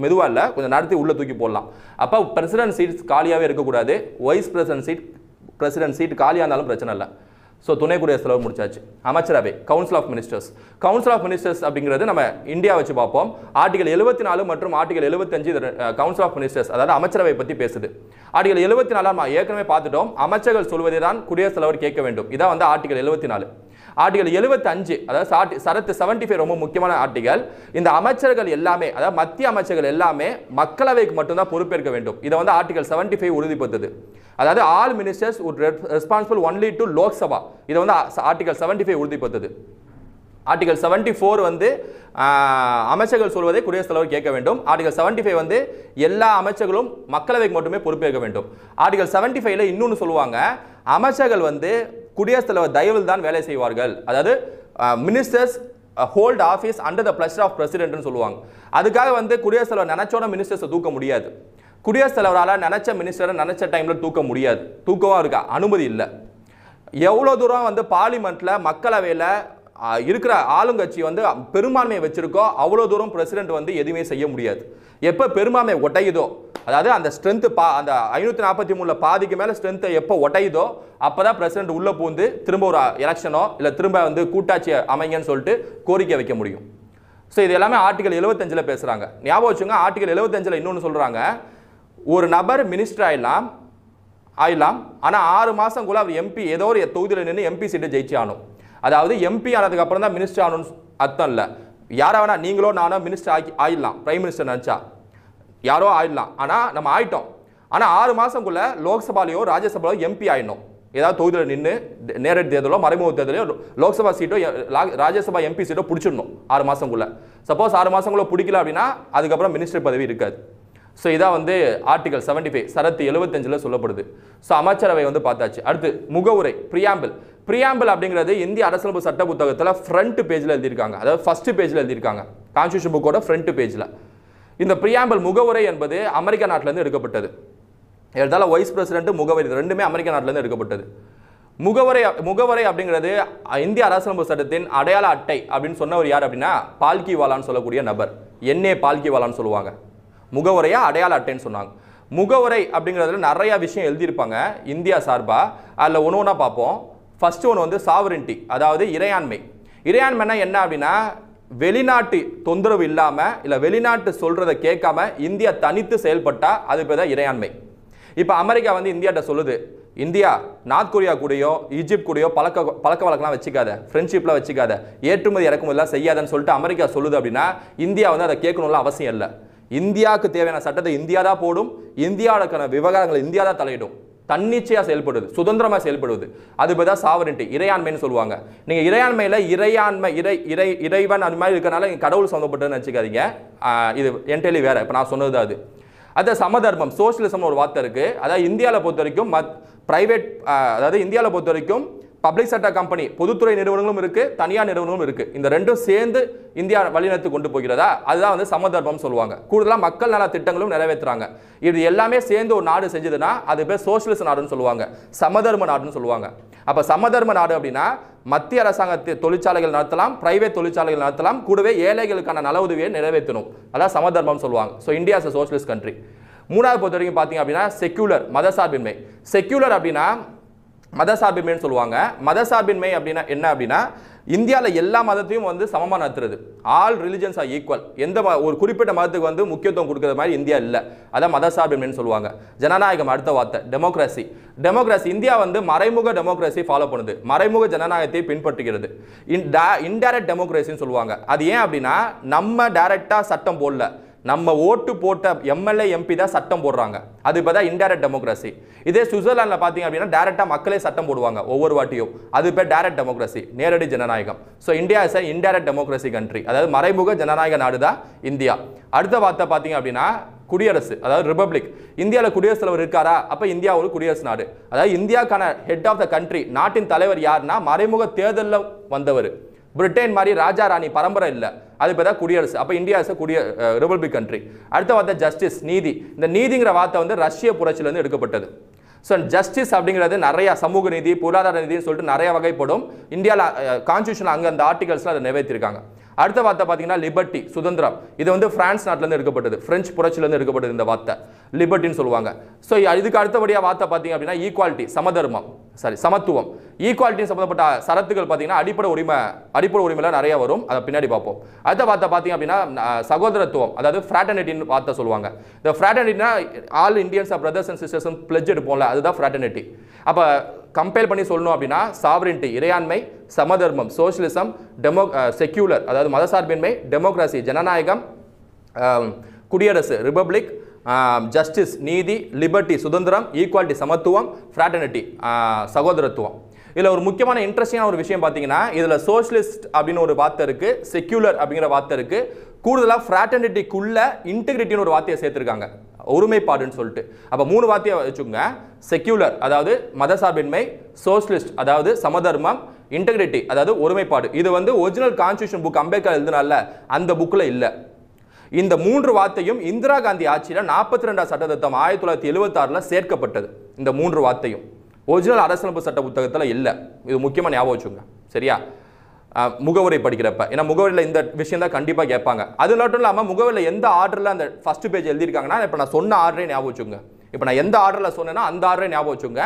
மெதுவாக இல்லை கொஞ்சம் நடத்தி உள்ள தூக்கி போடலாம். அப்போ பிரசிடென்ட் சீட் காலியாகவே இருக்கக்கூடாது. வைஸ் பிரசிடென்ட் சீட் காலியாக இருந்தாலும் பிரச்சனை இல்லை. ஸோ துணை குடியரசுத் தலைவர் முடிச்சாச்சு. அமைச்சரவை, council of ministers. Council of ministers அப்படிங்கிறது நம்ம இந்தியா வச்சு பார்ப்போம். ஆர்டிகல் 74 மற்றும் ஆர்டிகல் 75 கவுன்சில் ஆஃப் மினிஸ்டர்ஸ், அதாவது அமைச்சரவை பற்றி பேசுது. ஆர்டிகல் 74 நம்ம ஏற்கனவே பார்த்துட்டோம். அமைச்சர்கள் சொல்வதை தான் குடியரசுத் தலைவர் கேட்க வேண்டும். இதான் வந்து ஆர்டிகல் 74. ஆர்டிகல் 75 அதாவது சரத்து 75 ரொம்ப முக்கியமான ஆர்டிகல். இந்த அமைச்சர்கள் எல்லாமே, அதாவது மத்திய அமைச்சர்கள் எல்லாமே மக்களவைக்கு மட்டும்தான் பொறுப்பேற்க வேண்டும். இதை வந்து ஆர்டிகல் 75 உறுதிப்படுத்துது. அதாவது all ministers would responsible only to Lok Sabha. இதை வந்து ஆர்டிகல் 75 உறுதிப்படுத்துது. ஆர்டிகல் 74 வந்து அமைச்சர்கள் சொல்வதை குடியரசுத் தலைவர் கேட்க வேண்டும். ஆர்டிகல் 75 வந்து எல்லா அமைச்சர்களும் மக்களவைக்கு மட்டுமே பொறுப்பேற்க வேண்டும். ஆர்டிகல் 75ல இன்னொன்று சொல்லுவாங்க, அமைச்சர்கள் வந்து குடியரசுத் தலைவர் தயவில் தான் வேலை செய்வார்கள். அதாவது ministers hold office under the pleasure of பிரசிடென்ட்னு சொல்லுவாங்க. அதுக்காக வந்து குடியரசுத் தலைவர் நினைச்சோட மினிஸ்டர்ஸை தூக்க முடியாது. குடியரசுத் தலைவரால் நினைச்ச மினிஸ்டரை நினைச்ச டைமில் தூக்க முடியாது. தூக்கமாக இருக்கா அனுமதி இல்லை. எவ்வளோ தூரம் வந்து பார்லிமெண்ட்டில் மக்களவையில் இருக்கிற ஆளுங்கட்சி வந்து பெரும்பான்மையை வச்சிருக்கோ அவ்வளோ தூரம் பிரசிடென்ட் வந்து எதுவுமே செய்ய முடியாது. எப்போ பெரும்பான்மை ஒட்டையுதோ, அதாவது அந்த ஸ்ட்ரென்த்து அந்த 543 பாதிக்கு மேலே ஸ்ட்ரென்த்தை எப்போ ஒட்டையுதோ அப்போ தான் பிரசிடென்ட் உள்ளே பூந்து திரும்ப ஒரு எலெக்ஷனோ இல்லை திரும்ப வந்து கூட்டாட்சி அமைங்கன்னு சொல்லிட்டு கோரிக்கை வைக்க முடியும். ஸோ இது எல்லாமே ஆர்டிகல் 75 பேசுகிறாங்க. ஞாபகம் வச்சுங்க, ஆர்டிகல் 75 இன்னொன்று சொல்கிறாங்க, ஒரு நபர் மினிஸ்டர் ஆயிடலாம், ஆனால் 6 மாதங்குள்ள அவர் எம்பி ஏதோ ஒரு தொகுதியில் நின்று எம்பி சீட்டை ஜெயிச்சு ஆகணும். அதாவது எம்பி ஆனதுக்கு அப்புறம் தான் மினிஸ்டர் ஆகணும்னு அர்த்தம் இல்லை. யாரோ வேணா நீங்களோ நானோ மினிஸ்டர் ஆயிடலாம், பிரைம் மினிஸ்டர் நினச்சா யாரோ ஆயிடலாம். ஆனால் நம்ம ஆயிட்டோம். ஆனால் 6 மாதங்குள்ள லோக்சபாலையோ ராஜ்யசபாலையோ எம்பி ஆயிடணும். ஏதாவது தொகுதியில் நின்று நேரடி தேர்தலோ மறைமுக தேர்தலோ லோக்சபா சீட்டோ ராஜ்யசபா எம்பி சீட்டோ பிடிச்சிடணும் 6 மாதங்குள்ள. சப்போஸ் 6 மாதங்குள்ள பிடிக்கல அப்படின்னா அதுக்கப்புறம் மினிஸ்டர் பதவி இருக்காது. ஸோ இதான் வந்து ஆர்டிகல் 75 சரத்து 75 சொல்லப்படுது. ஸோ அமைச்சரவை வந்து பார்த்தாச்சு. அடுத்து முகவுரை, பிரியாம்பிள் அப்படிங்கிறது இந்திய அரசியலமைப்பு சட்ட புத்தகத்தில் ஃப்ரண்ட் பேஜில் எழுதியிருக்காங்க. அதாவது ஃபர்ஸ்ட் பேஜில் எழுதியிருக்காங்க கான்ஸ்டியூஷன் புக்கோட ஃப்ரண்ட் பேஜில். இந்த பிரியாம்பிள் முகவுரை என்பது அமெரிக்கா நாட்டிலேருந்து எடுக்கப்பட்டது. எழுதால வைஸ் பிரசிடென்ட் முகவரி ரெண்டுமே அமெரிக்கா நாட்டிலேருந்து எடுக்கப்பட்டது. முகவரை அப்படிங்கிறது இந்திய அரசியலமைப்பு சட்டத்தின் அடையாள அட்டை அப்படின்னு சொன்னவர் யார் அப்படின்னா பால்கிவாலான்னு சொல்லக்கூடிய நபர். என்ஏ பால்கிவாலான்னு சொல்லுவாங்க. முகவரையா அடையாள அட்டைன்னு சொன்னாங்க. முகவரை அப்படிங்கிறதுல நிறைய விஷயம் எழுதியிருப்பாங்க இந்தியா சார்பாக. அதில் ஒன்று ஒன்றா பார்ப்போம். ஃபர்ஸ்ட் ஒன்று வந்து சாவரின்ட்டி, அதாவது இறையாண்மை. இறையாண்மைனா என்ன அப்படின்னா வெளிநாட்டு தொந்தரவு இல்லாமல் இல்லை வெளிநாட்டு சொல்கிறத கேட்காம இந்தியா தனித்து செயல்பட்டால் அது பேர் தான் இறையாண்மை. இப்போ அமெரிக்கா வந்து இந்தியாட்ட சொல்லுது, இந்தியா நார்த் கொரியா கூடயோ ஈஜிப்ட் கூடயோ பழக்க வழக்கெல்லாம் வச்சுக்காத, ஃப்ரெண்ட்ஷிப்லாம் வச்சுக்காத, ஏற்றுமதி இறக்குமதிலாம் செய்யாதன்னு சொல்லிட்டு அமெரிக்கா சொல்லுது அப்படின்னா இந்தியா வந்து அதை கேட்கணும்லாம் அவசியம் இல்லை. இந்தியாவுக்கு தேவையான சட்டத்தை இந்தியா தான் போடும், இந்தியாவுக்கான விவகாரங்களை இந்தியா தான் தலையிடும். தன்னிச்சையாக செயல்படுவது, சுதந்திரமாக செயல்படுவது, அது பேர் தான் சாவரின்ட்டி, இறையாண்மைன்னு சொல்லுவாங்க. நீங்கள் இறையாண்மையில் இறைவன் அது மாதிரி இருக்கிறனால நீங்கள் கடவுள் சம்மந்தப்பட்டதுன்னு நினச்சிக்காதீங்க. இது என்டையர்லி வேறு. இப்போ நான் சொன்னது அது. அது சமதர்மம், சோஷியலிசம்னு ஒரு வார்த்தை இருக்குது. அதாவது இந்தியாவில் பொறுத்த வரைக்கும் பிரைவேட், அதாவது இந்தியாவில் பொறுத்த வரைக்கும் பப்ளிக் செக்டர் கம்பெனி, பொதுத்துறை நிறுவனங்களும் இருக்குது, தனியார் நிறுவனங்களும் இருக்குது. இந்த ரெண்டும் சேர்ந்து இந்தியா வழிநடத்தி கொண்டு போகிறதா, அதுதான் வந்து சமதர்மம் சொல்லுவாங்க. கூடுதலாக மக்கள் நல திட்டங்களும் நிறைவேற்றுறாங்க. இது எல்லாமே சேர்ந்து ஒரு நாடு செஞ்சதுன்னா அது பேர் சோஷியலிஸ்ட் நாடுன்னு சொல்லுவாங்க, சமதர்ம நாடுன்னு சொல்லுவாங்க. அப்போ சமதர்ம நாடு அப்படின்னா மத்திய அரசாங்கத்தை தொழிற்சாலைகள் நடத்தலாம், பிரைவேட் தொழிற்சாலைகள் நடத்தலாம், கூடவே ஏழைகளுக்கான நல உதவியை நிறைவேற்றணும். அதான் சமதர்மம் சொல்லுவாங்க. So India is socialist country. மூணாவது பொறுத்த வரைக்கும் பார்த்தீங்க அப்படின்னா செக்யூலர், மதசார்பின்மை. செக்யூலர் அப்படின்னா மதசார்பின்மைன்னு சொல்லுவாங்க. மதசார்பின்மை அப்படின்னா என்ன அப்படின்னா இந்தியாவில் எல்லா மதத்தையும் வந்து சமமாக நடத்துறது. All religions R equal. எந்த ஒரு குறிப்பிட்ட மதத்துக்கு வந்து முக்கியத்துவம் கொடுக்குற மாதிரி இந்தியா இல்லை. அதான் மதசார்பின்மைன்னு சொல்லுவாங்க. ஜனநாயகம் அடுத்த வார்த்தை டெமோக்ராசி. டெமோக்ராசி இந்தியா வந்து மறைமுக டெமோக்ராசி ஃபாலோ பண்ணுது, மறைமுக ஜனநாயகத்தை பின்பற்றுகிறது. இன்டைரக்ட் டெமோக்ராசின்னு சொல்லுவாங்க. அது ஏன் அப்படின்னா நம்ம டைரக்டாக சட்டம் போடல, நம்ம ஓட்டு போட்ட எம்எல்ஏ எம்பி தான் சட்டம் போடுறாங்க. அது இப்போ தான் இன்டைரக்ட் டெமோக்ராசி. இதே சுவிட்சர்லாண்டில் பார்த்தீங்க அப்படின்னா டைரக்டாக மக்களே சட்டம் போடுவாங்க ஒவ்வொரு வாட்டியும். அது இப்போ டைரக்ட் டெமோக்ராசி, நேரடி ஜனநாயகம். So India is a indirect democracy country, அதாவது மறைமுக ஜனநாயக நாடு தான் இந்தியா. அடுத்த வார்த்தை பார்த்தீங்க அப்படின்னா குடியரசு, அதாவது ரிபப்ளிக். இந்தியாவில் குடியரசுத் தலைவர் இருக்காரா? அப்போ இந்தியா ஒரு குடியரசு நாடு. அதாவது இந்தியாக்கான ஹெட் ஆஃப் த கண்ட்ரி, நாட்டின் தலைவர் யாருன்னா மறைமுக தேர்தலில் வந்தவர். பிரிட்டன் மாதிரி ராஜா ராணி பரம்பரை இல்லை, அது இப்போ தான் குடியரசு. அப்போ இந்தியா இஸ் ரிபப்ளிக் கண்ட்ரி. அடுத்த வார்த்தை ஜஸ்டிஸ், நீதி. இந்த நீதிங்கிற வார்த்தை வந்து ரஷ்ய புரட்சியிலேருந்து எடுக்கப்பட்டது. ஸோ ஜஸ்டிஸ் அப்படிங்கிறது நிறைய சமூக நீதி, பொருளாதார நீதினு சொல்லிட்டு நிறைய வகைப்படும். இந்தியாவில் கான்ஸ்டியூஷன் அங்கே அந்த ஆர்டிகல்ஸில் அதை நிறைவேற்றிருக்காங்க. அடுத்த வார்த்தை பார்த்தீங்கன்னா லிபர்ட்டி, சுதந்திரம். இது வந்து பிரான்ஸ் நாட்டிலேருந்து எடுக்கப்பட்டது, பிரெஞ்சு புரட்சியிலேருந்து எடுக்கப்பட்டது இந்த வார்த்தை லிபர்ட்டின்னு சொல்லுவாங்க. ஸோ இதுக்கு அடுத்தபடியாக வார்த்தை பார்த்தீங்க அப்படின்னா ஈக்குவாலிட்டி, சமதர்மம், சமத்துவம். ஈக்குவாலிட்டி சம்மந்தப்பட்ட சரத்துகள் பார்த்தீங்கன்னா அடிப்படை உரிமையில் நிறைய வரும், அதை பின்னாடி பார்ப்போம். அடுத்த வார்த்தை பார்த்தீங்க அப்படின்னா சகோதரத்துவம், அதாவது ஃப்ராட்டர்னிட்டின்னு வார்த்தை சொல்லுவாங்க. இந்த ஃப்ராட்டர்னிட்டினா all Indians brothers and sisters pledge எடுப்போம்ல, அதுதான் ஃப்ராட்டர்னிட்டி. அப்போ கம்பேர் பண்ணி சொல்லணும் அப்படின்னா சாவரின்ட்டி, இறையாண்மை, சமதர்மம், சோஷியலிசம், செக்யூலர் அதாவது மதசார்பின்மை, டெமோக்ராசி ஜனநாயகம், குடியரசு ரிபப்ளிக், ஜஸ்டிஸ் நீதி, லிபர்ட்டி சுதந்திரம், ஈக்குவாலிட்டி சமத்துவம், ஃப்ராட்டர்னிட்டி சகோதரத்துவம். இதில் ஒரு முக்கியமான இன்ட்ரெஸ்டிங்கான ஒரு விஷயம் பார்த்தீங்கன்னா, இதில் சோஷியலிஸ்ட் அப்படின்னு ஒரு வார்த்தை இருக்குது, செக்யூலர் அப்படிங்கிற வார்த்தை இருக்குது, கூடுதலாக ஃப்ராட்டர்னிட்டிக்குள்ள இன்டெகிரிட்டின்னு ஒரு வார்த்தையை சேர்த்துருக்காங்க, ஒருமைப்பாடுன்னு சொல்லிட்டு. அப்போ 3 வார்த்தையை வச்சுக்கோங்க. செக்யூலர் அதாவது மதசார்பின்மை, சோஷியலிஸ்ட் அதாவது சமதர்மம், இன்டெகிரிட்டி அதாவது ஒருமைப்பாடு. இது வந்து ஒரிஜினல் கான்ஸ்டியூஷன் புக் அம்பேத்கர் எழுதினால அந்த புக்கில் இல்லை. இந்த 3 வார்த்தையும் இந்திரா காந்தி ஆட்சியில் 42 சட்ட திருத்தம் 1976 சேர்க்கப்பட்டது. இந்த 3 வார்த்தையும் ஒரிஜினல் அரசியலமைப்பு சட்ட புத்தகத்தில் இல்லை. இது முக்கியமாக ஞாபகம் வச்சுங்க, சரியா? முகவரை படிக்கிறப்ப, ஏன்னா முகவரியில் இந்த விஷயம் தான் கண்டிப்பாக கேட்பாங்க. அது மட்டும் இல்லாமல் முகவரியில் எந்த ஆர்டரில் அந்த ஃபர்ஸ்ட் பேஜ் எழுதியிருக்காங்கன்னா, இப்போ நான் சொன்ன ஆர்டரே ஞாபகம் வச்சுங்க. இப்போ நான் எந்த ஆர்டரில் சொன்னேன்னா அந்த ஆர்டரே ஞாபகம் வச்சுங்க.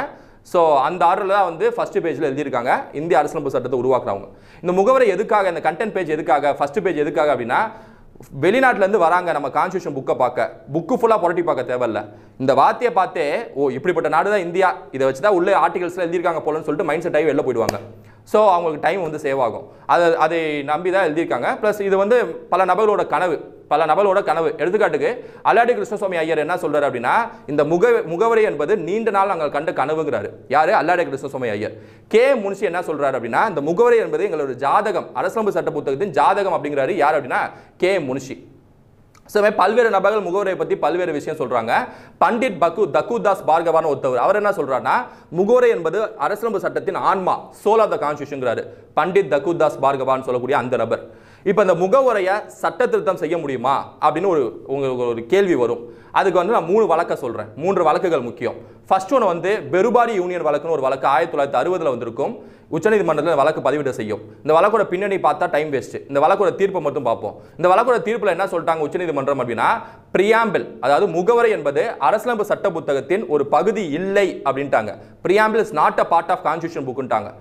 ஸோ அந்த ஆர்டரில் தான் வந்து ஃபர்ஸ்ட் பேஜில் எழுதியிருக்காங்க இந்திய அரசியலமைப்பு சட்டத்தை உருவாக்குறவங்க. இந்த முகவரை எதுக்காக, இந்த கண்டென்ட் பேஜ் எதுக்காக, ஃபர்ஸ்ட் பேஜ் எதுக்காக அப்படின்னா, வெளிநாட்டிலேருந்து வராங்க நம்ம கான்ஸ்டியூஷன் புக்கை பார்க்க, புக்கு ஃபுல்லாக புரட்டி பார்க்க தேவையில்ல, இந்த வார்த்தையை பார்த்தே ஓ இப்படிப்பட்ட நாடு தான் இந்தியா, இதை வச்சு தான் உள்ளே ஆர்டிகல்ஸில் எழுதியிருக்காங்க போலன்னு சொல்லிட்டு மைண்ட் செட் ஆகி வெளில போயிடுவாங்க. ஸோ அவங்களுக்கு டைம் வந்து சேவ் ஆகும். அதை நம்பி தான் எழுதியிருக்காங்க. ப்ளஸ் இது வந்து பல நபர்களோட கனவு. எடுத்துக்காட்டுக்கு அல்லாடி கிருஷ்ணசுவாமி ஐயர் என்ன சொல்றாரு அப்படின்னா, இந்த முகவரி என்பது நீண்ட நாள் நாங்கள் கண்ட கனவுங்கிறாரு. யாரு? அல்லாடி கிருஷ்ணசுவாமி ஐயர். கே முன்ஷி என்ன சொல்றாரு அப்படின்னா, இந்த முகவரி என்பது எங்களோட ஜாதகம், அரசியலமைப்பு சட்ட புத்தகத்தின் ஜாதகம் அப்படிங்கிறாரு. யார் அப்படின்னா கே முன்ஷி. ஸோ பல்வேறு நபர்கள் முகவரியை பற்றி பல்வேறு விஷயம் சொல்கிறாங்க. பண்டிட் தக்குதாஸ் பார்கவான ஒருத்தவர், அவர் என்ன சொல்கிறாருன்னா, முகவரி என்பது அரசியலமைப்பு சட்டத்தின் ஆன்மா, சோல் ஆஃப் த கான்ஸ்டியூஷன்ங்கிறாரு பண்டிட் தக்குதாஸ் பார்கவான்னு சொல்லக்கூடிய அந்த நபர். இப்போ இந்த முகவரையை சட்ட திருத்தம் செய்ய முடியுமா அப்படின்னு உங்களுக்கு ஒரு கேள்வி வரும். அதுக்கு வந்து நான் 3 வழக்க சொல்கிறேன். 3 வழக்குகள் முக்கியம். ஃபர்ஸ்ட் ஒன்று வந்து பெருபாரி யூனியன் வழக்குன்னு ஒரு வழக்கு 1960 வந்திருக்கும். உச்சநீதிமன்றத்தில் வழக்கு பதிவிட செய்யும். இந்த வழக்கோட பின்னணி பார்த்தா டைம் வேஸ்ட். இந்த வழக்கோட தீர்ப்பை மட்டும் பார்ப்போம். இந்த வழக்கோட தீர்ப்பில் என்ன சொல்லிட்டாங்க உச்சநீதிமன்றம் அப்படின்னா, பிரியாம்பிள் அதாவது முகவரி என்பது அரசியலமைப்பு சட்ட புத்தகத்தின் ஒரு பகுதி இல்லை அப்படின்ட்டாங்க. Preamble is not a part of constitution புக்குன்ட்டாங்க.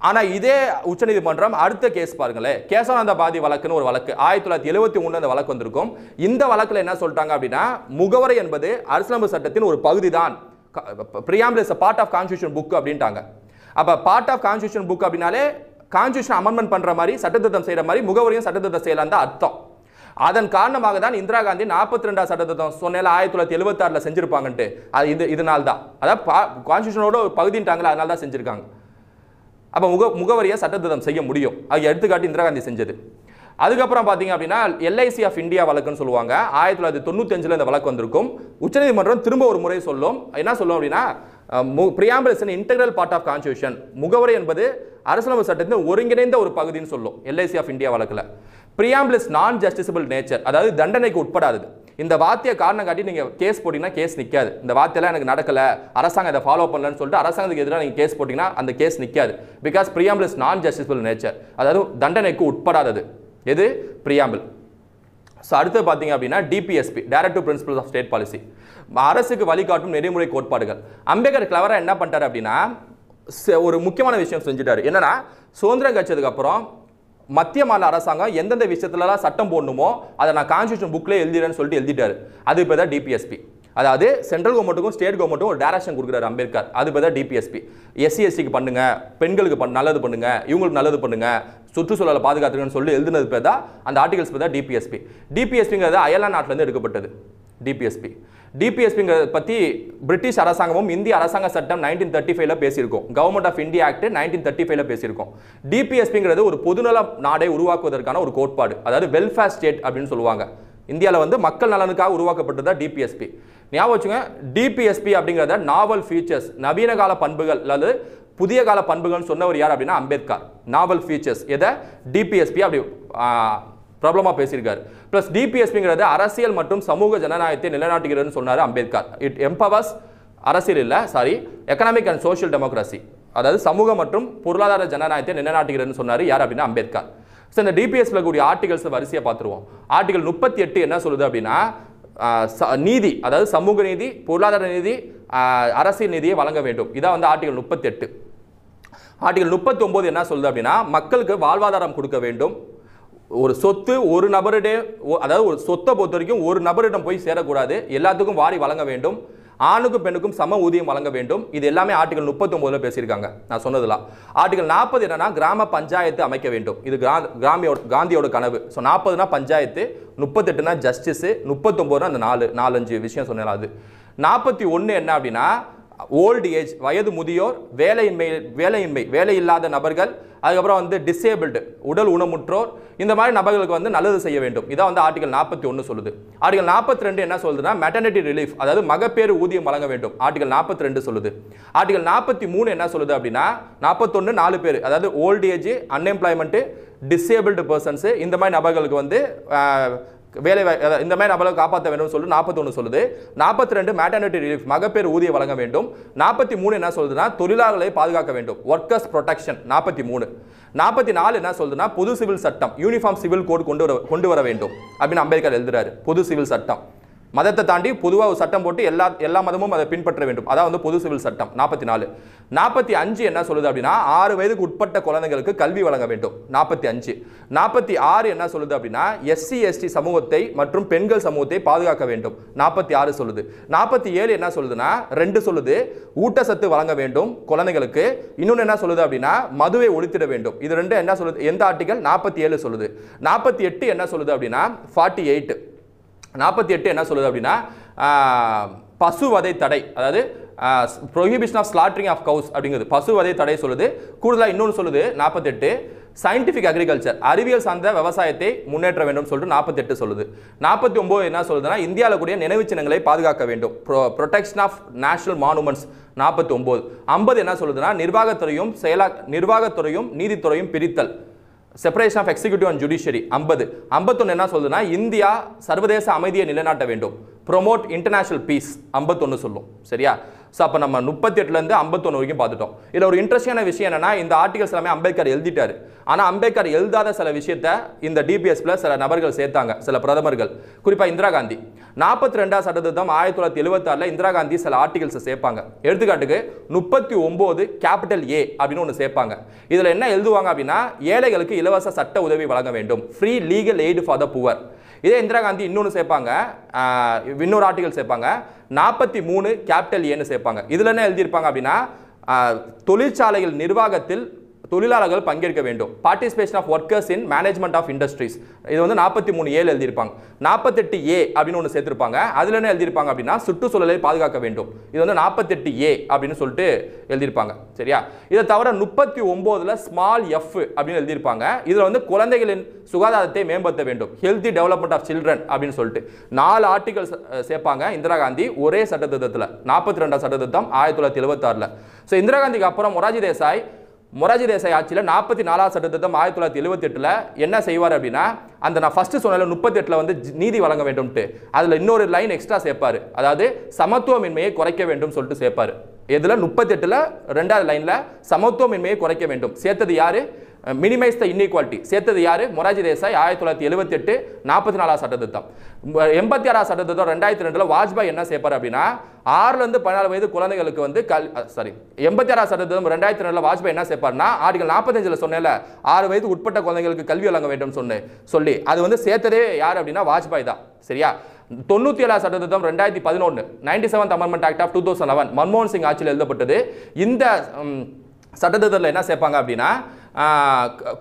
ஆனால் இதே உச்சநீதிமன்றம் அடுத்த கேஸ் பாருங்களேன், கேசவானந்த பாரதி வழக்குன்னு ஒரு வழக்கு 1973 அந்த வழக்கு வந்திருக்கும். இந்த வழக்கில் என்ன சொல்லிட்டாங்க அப்படின்னா, முகவரி என்பது அரசியலமைப்பு சட்டத்தின் ஒரு பகுதி தான், preamble is a part of constitution book அப்படின்ட்டாங்க. அப்போ பார்ட் ஆஃப் கான்ஸ்டியூஷன் புக் அப்படின்னாலே கான்ஸ்டியூஷன் அமெண்ட்மெண்ட் பண்ணுற மாதிரி, சட்டத்திருத்தம் செய்கிற மாதிரி முகவரியும் சட்டத்திருத்தம் செய்யலாம் தான் அர்த்தம். அதன் காரணமாக தான் இந்திரா காந்தி 42 சட்டத்திருத்தம் சொன்னேன் 1976 செஞ்சிருப்பாங்கன்ட்டு, அது இதனால தான், அதாவது கான்ஸ்டியூஷனோட ஒரு பகுதின்ட்டாங்களா, அதனால தான் செஞ்சிருக்காங்க. அப்போ முகவரியை சட்டத்திருத்தம் செய்ய முடியும். அது எடுத்துக்காட்டி இந்திரா காந்தி செஞ்சது. அதுக்கப்புறம் பார்த்தீங்க அப்படின்னா எல்ஐசி ஆஃப் இந்தியா வழக்குன்னு சொல்லுவாங்க. 1995 இந்த வழக்கு வந்திருக்கும். உச்சநீதிமன்றம் திரும்ப ஒரு முறை சொல்லும். என்ன சொல்லும் அப்படின்னா, preamble is an integral part of constitution, முகவரி என்பது அரசியலமைப்பு சட்டத்தின் ஒருங்கிணைந்த ஒரு பகுதின்னு சொல்லும் எல்ஐசி ஆஃப் இந்தியா வழக்கில். Preamble is non justiciable nature, அதாவது தண்டனைக்கு உட்படாதது. இந்த வார்த்தையை காரணம் காட்டி நீங்கள் கேஸ் போட்டிங்கன்னா கேஸ் நிற்காது. இந்த வார்த்தையெல்லாம் எனக்கு நடக்கலை, அரசாங்கம் இதை ஃபாலோ பண்ணலன்னு சொல்லிட்டு அரசாங்கத்துக்கு எதிராக நீங்கள் கேஸ் போட்டிங்கன்னா அந்த கேஸ் நிற்காது. Because preamble is non justiciable nature, அதாவது தண்டனைக்கு உட்படாதது. எது? பிரியாம்பிள். ஸோ அடுத்து பார்த்தீங்க அப்படின்னா DPSP, directive principles of state policy, அரசுக்கு வழிகாட்டும் நெறிமுறை கோட்பாடுகள். அம்பேத்கர் கிளவராக என்ன பண்ணிட்டார் அப்படின்னா, ஒரு முக்கியமான விஷயம் செஞ்சுட்டாரு. என்னன்னா சுதந்திரம் கிடைச்சதுக்கு அப்புறம் மத்திய மாநில அரசாங்கம் எந்தெந்த விஷயத்துலலாம் சட்டம் போடணுமோ அதை நான் கான்ஸ்டியூஷன் புக்லேயே எழுதிடுறேன்னு சொல்லிட்டு எழுதிட்டாரு. அது இப்போ தான் டிபிஎஸ்பி. அதாவது சென்ட்ரல் கவர்மெண்ட்டுக்கும் ஸ்டேட் கவர்மெண்ட்டும் ஒரு டைரக்ஷன் கொடுக்குறாரு அம்பேத்கர். அது இப்போ தான் டிபிஎஸ்பி. எஸ்சி எஸ்சிக்கு பண்ணுங்க, பெண்களுக்கு நல்லது பண்ணுங்க, இவங்களுக்கு நல்லது பண்ணுங்க, சுற்றுச்சூழலை பாதுகாத்துக்கணும்னு சொல்லி எழுதுனது பேர் தான் அந்த ஆர்டிகல்ஸ் பேர் தான் டிபிஎஸ்பி. டிபிஎஸ்பிங்கிறது அயர்லாந்து நாட்டிலேருந்து எடுக்கப்பட்டது. டிபிஎஸ்பிங்கிறத பற்றி பிரிட்டிஷ் அரசாங்கமும் இந்திய அரசாங்க சட்டம் 1935 பேசியிருக்கோம். கவர்மெண்ட் ஆஃப் இந்தியா ஆக்ட் 1935 பேசியிருக்கோம். டிபிஎஸ்பிங்கிறது ஒரு பொதுநல நாடை உருவாக்குவதற்கான ஒரு கோட்பாடு. அதாவது வெல்ஃபேர் ஸ்டேட் அப்படின்னு சொல்லுவாங்க. இந்தியாவில் வந்து மக்கள் நலனுக்காக உருவாக்கப்பட்டதா டிபிஎஸ்பி. ஞாபகம் வச்சுங்க, டிபிஎஸ்பி அப்படிங்கிறத நாவல் ஃபீச்சர்ஸ், நவீன கால பண்புகள் அல்லது புதிய கால பண்புகள்னு சொன்னவர் யார் அப்படின்னா அம்பேத்கர். நாவல் ஃபீச்சர்ஸ் எதை டிபிஎஸ்பி அப்படி பிரபலமாக பேசியிருக்காரு. ப்ளஸ் டிபிஎஸ்பிங்கிறது அரசியல் மற்றும் சமூக ஜனநாயகத்தை நிலைநாட்டுகிறதுன்னு சொன்னார் அம்பேத்கர். இட் எம்பவர்ஸ், அரசியல் இல்லை sorry, economic and social democracy, அதாவது சமூக மற்றும் பொருளாதார ஜனநாயகத்தை நிலைநாட்டுகிறதுன்னு சொன்னார் யார் அப்படின்னா அம்பேத்கர். ஸோ இந்த டிபிஎஸ்ல கூடிய ஆர்டிகல்ஸ் வரிசையாக பார்த்துருவோம். ஆர்டிகல் 38 என்ன சொல்லுது அப்படின்னா நீதி, அதாவது சமூக நீதி, பொருளாதார நீதி, அரசியல் நீதியை வழங்க வேண்டும். இதான் வந்து ஆர்டிகல் 38. ஆர்டிகல் 39 என்ன சொல்லுது அப்படின்னா மக்களுக்கு வாழ்வாதாரம் கொடுக்க வேண்டும். ஒரு சொத்து ஒரு நபரிடம், அதாவது ஒரு சொத்தை பொறுத்த வரைக்கும் ஒரு நபரிடம் போய் சேரக்கூடாது, எல்லாத்துக்கும் வாரி வழங்க வேண்டும். ஆணுக்கும் பெண்ணுக்கும் சம ஊதியம் வழங்க வேண்டும். இது எல்லாமே ஆர்டிகல் 39 பேசியிருக்காங்க. நான் சொன்னதுலாம். ஆர்டிகல் 40 என்னன்னா கிராம பஞ்சாயத்து அமைக்க வேண்டும். இது காந்தியோட கனவு. ஸோ 40னா பஞ்சாயத்து, 38னா ஜஸ்டிஸ், 39னா அந்த 4-5 விஷயம் சொன்னேன். அது 41 என்ன அப்படின்னா ஓல்டு ஏஜ், வயது முதியோர், வேலை இல்லாத நபர்கள், அதுக்கப்புறம் வந்து டிசேபிள்டு, உடல் ஊனமுற்றோர், இந்த மாதிரி நபர்களுக்கு வந்து நல்லது செய்ய வேண்டும். இதான் வந்து ஆர்டிகல் 41 சொல்லுது. ஆர்டிகல் 42 என்ன சொல்லுதுன்னா மெட்டர்னிட்டி ரிலீஃப், அதாவது மகப்பேறு ஊதியம் வழங்க வேண்டும். ஆர்டிகல் 42 சொல்லுது. ஆர்டிகல் 43 என்ன சொல்லுது அப்படின்னா 41 4 பேர், அதாவது old age, unemployment, disabled persons, இந்த மாதிரி நபர்களுக்கு வந்து வேலை இந்த மாதிரி நபர்களை காப்பாற்ற வேண்டும் சொல்லி 41 சொல்லுது. 42 மேட்டர்னிட்டி ரிலீஃப், மகப்பேறு ஊதியம் வழங்க வேண்டும். 43 என்ன சொல்லுதுன்னா தொழிலாளர்களை பாதுகாக்க வேண்டும், ஒர்க்கர்ஸ் ப்ரொடெக்ஷன். 43 44 என்ன சொல்லுதுன்னா பொது சிவில் சட்டம், யூனிஃபார்ம் சிவில் கோட் கொண்டு வர வேண்டும் அப்படின்னு அம்பேத்கர் எழுதுறாரு. பொது சிவில் சட்டம், மதத்தை தாண்டி பொதுவாக சட்டம் போட்டு எல்லா மதமும் அதை பின்பற்ற வேண்டும். அதான் வந்து பொது சிவில் சட்டம். 44 45 என்ன சொல்லுது அப்படின்னா 6 வயதுக்கு உட்பட்ட குழந்தைகளுக்கு கல்வி வழங்க வேண்டும். 45 46 என்ன சொல்லுது அப்படின்னா எஸ்சி எஸ்டி சமூகத்தை மற்றும் பெண்கள் சமூகத்தை பாதுகாக்க வேண்டும். 46 சொல்லுது. 47 என்ன சொல்லுதுன்னா 2 சொல்லுது ஊட்டச்சத்து வழங்க வேண்டும் குழந்தைகளுக்கு. இன்னொன்று என்ன சொல்லுது அப்படின்னா மதுவை ஒழித்திட வேண்டும். இது 2 என்ன சொல்லுது, எந்த ஆர்டிகல்? 47 சொல்லுது. 48 என்ன சொல்லுது அப்படின்னா 48 என்ன சொல்லுது அப்படின்னா பசுவதை தடை, அதாவது prohibition of slaughtering of cows அப்படிங்கிறது பசுவதை தடை சொல்லுது. கூடுதலாக இன்னொன்று சொல்லுது 48 சயின்டிஃபிக் அக்ரிகல்ச்சர், அறிவியல் சார்ந்த விவசாயத்தை முன்னேற்ற வேண்டும் சொல்லிட்டு 48 சொல்லுது. 49 என்ன சொல்லுதுன்னா இந்தியாவில் கூடிய நினைவு சின்னங்களை பாதுகாக்க வேண்டும், ப்ரொடெக்ஷன் ஆஃப் நேஷனல் மானுமெண்ட்ஸ். 49 50 என்ன சொல்லுதுன்னா நிர்வாகத்துறையும் நீதித்துறையும் பிரித்தல், separation of executive and judiciary. 50 51 என்ன சொல்லுதுன்னா இந்தியா சர்வதேச அமைதியை நிலைநாட்ட வேண்டும், ப்ரொமோட் இன்டர்நேஷனல் பீஸ். 51 சொல்லும். சரியா? ஸோ அப்போ நம்ம 38லேருந்து 51 வரைக்கும் பார்த்துட்டோம். இதில் ஒரு இன்ட்ரெஸ்டிங்கான விஷயம் என்னன்னா இந்த ஆர்டிகல்ஸ் எல்லாமே அம்பேத்கர் எழுதிட்டாரு. ஆனால் அம்பேத்கர் எழுதாத சில விஷயத்தை இந்த டிபிஎஸ்ல சில நபர்கள் சேர்த்தாங்க, சில பிரதமர்கள், குறிப்பாக இந்திரா காந்தி. 42ஆம் சட்டத்திட்டம் 1976 இந்திரா காந்தி சில ஆர்டிகல்ஸை சேர்ப்பாங்க. எடுத்துக்காட்டுக்கு 39 கேபிட்டல் ஏ அப்படின்னு ஒன்று சேர்ப்பாங்க. இதில் என்ன எழுதுவாங்க அப்படின்னா ஏழைகளுக்கு இலவச சட்ட உதவி வழங்க வேண்டும், free legal aid for the poor. இதே இந்திரா காந்தி இன்னொன்று சேர்ப்பாங்க, இன்னொரு ஆர்டிகல் சேர்ப்பாங்க, 43 கேபிட்டல் ஏன்னு சேர்ப்பாங்க. இதில் என்ன எழுதியிருப்பாங்க அப்படின்னா தொழிற்சாலைகள் நிர்வாகத்தில் தொழிலாளர்கள் பங்கேற்க வேண்டும், participation of workers in management of industries. இது வந்து 43 ஏ எழுதியிருப்பாங்க. 48 ஏ அப்படின்னு ஒன்று சேர்த்திருப்பாங்க. அதில் என்ன எழுதியிருப்பாங்க அப்படின்னா சுற்றுச்சூழலை பாதுகாக்க வேண்டும். இது வந்து 48 ஏ அப்படின்னு சொல்லிட்டு எழுதியிருப்பாங்க. சரியா? இதை தவிர 39 ஸ்மால் எஃப் அப்படின்னு எழுதியிருப்பாங்க. இதில் வந்து குழந்தைகளின் சுகாதாரத்தை மேம்படுத்த வேண்டும், ஹெல்தி டெவலப்மெண்ட் ஆஃப் சில்ட்ரன் அப்படின்னு சொல்லிட்டு 4 ஆர்டிகல் சேர்ப்பாங்க இந்திரா காந்தி ஒரே சட்டத்திட்டத்தில். 42ஆம் சட்டத்திட்டம் 1976. ஸோ இந்திரா காந்திக்கு அப்புறம் மொராஜி தேசாய் ஆட்சியில் 44ஆம் சட்டத்திட்டம் 1978 என்ன செய்வார் அப்படின்னா அந்த நான் ஃபர்ஸ்ட் சொன்ன 38 வந்து நீதி வழங்க வேண்டும்ட்டு அதில் இன்னொரு லைன் எக்ஸ்ட்ரா சேர்ப்பாரு, அதாவது சமத்துவமின்மையை குறைக்க வேண்டும் சொல்லிட்டு சேர்ப்பாரு. இதில் 38 2வது லைனில் சமத்துவமின்மையை குறைக்க வேண்டும் சேர்த்தது யாரு? மினிமைஸ் த இன்இக்வாலிட்டி சேர்த்தது யாரு? மொராஜி தேசாய் 1978 44 சட்ட திருத்தம். 86 சட்ட திருத்தம் 2002 வாஜ்பாய் என்ன செய்ப்பார் அப்படின்னா 6 ல இருந்து 14 வயது குழந்தைகளுக்கு வந்து 86 சட்ட திருத்தம் 2002 வாஜ்பாய் என்ன செய்ப்பார்னா ஆர்டிகல் 45 சொன்னேன்ல 6 வயது உட்பட்ட குழந்தைகளுக்கு கல்வி வழங்க வேண்டும் சொல்லி அது வந்து சேர்த்ததே யார் அப்படின்னா வாஜ்பாய் தான். சரியா? 97 சட்ட திருத்தம் 2011 97th Amendment Act of 2011 மன்மோகன் சிங் ஆட்சியில் எழுதப்பட்டது. இந்த சட்டத்திட்டத்தில் என்ன சேர்ப்பாங்க அப்படின்னா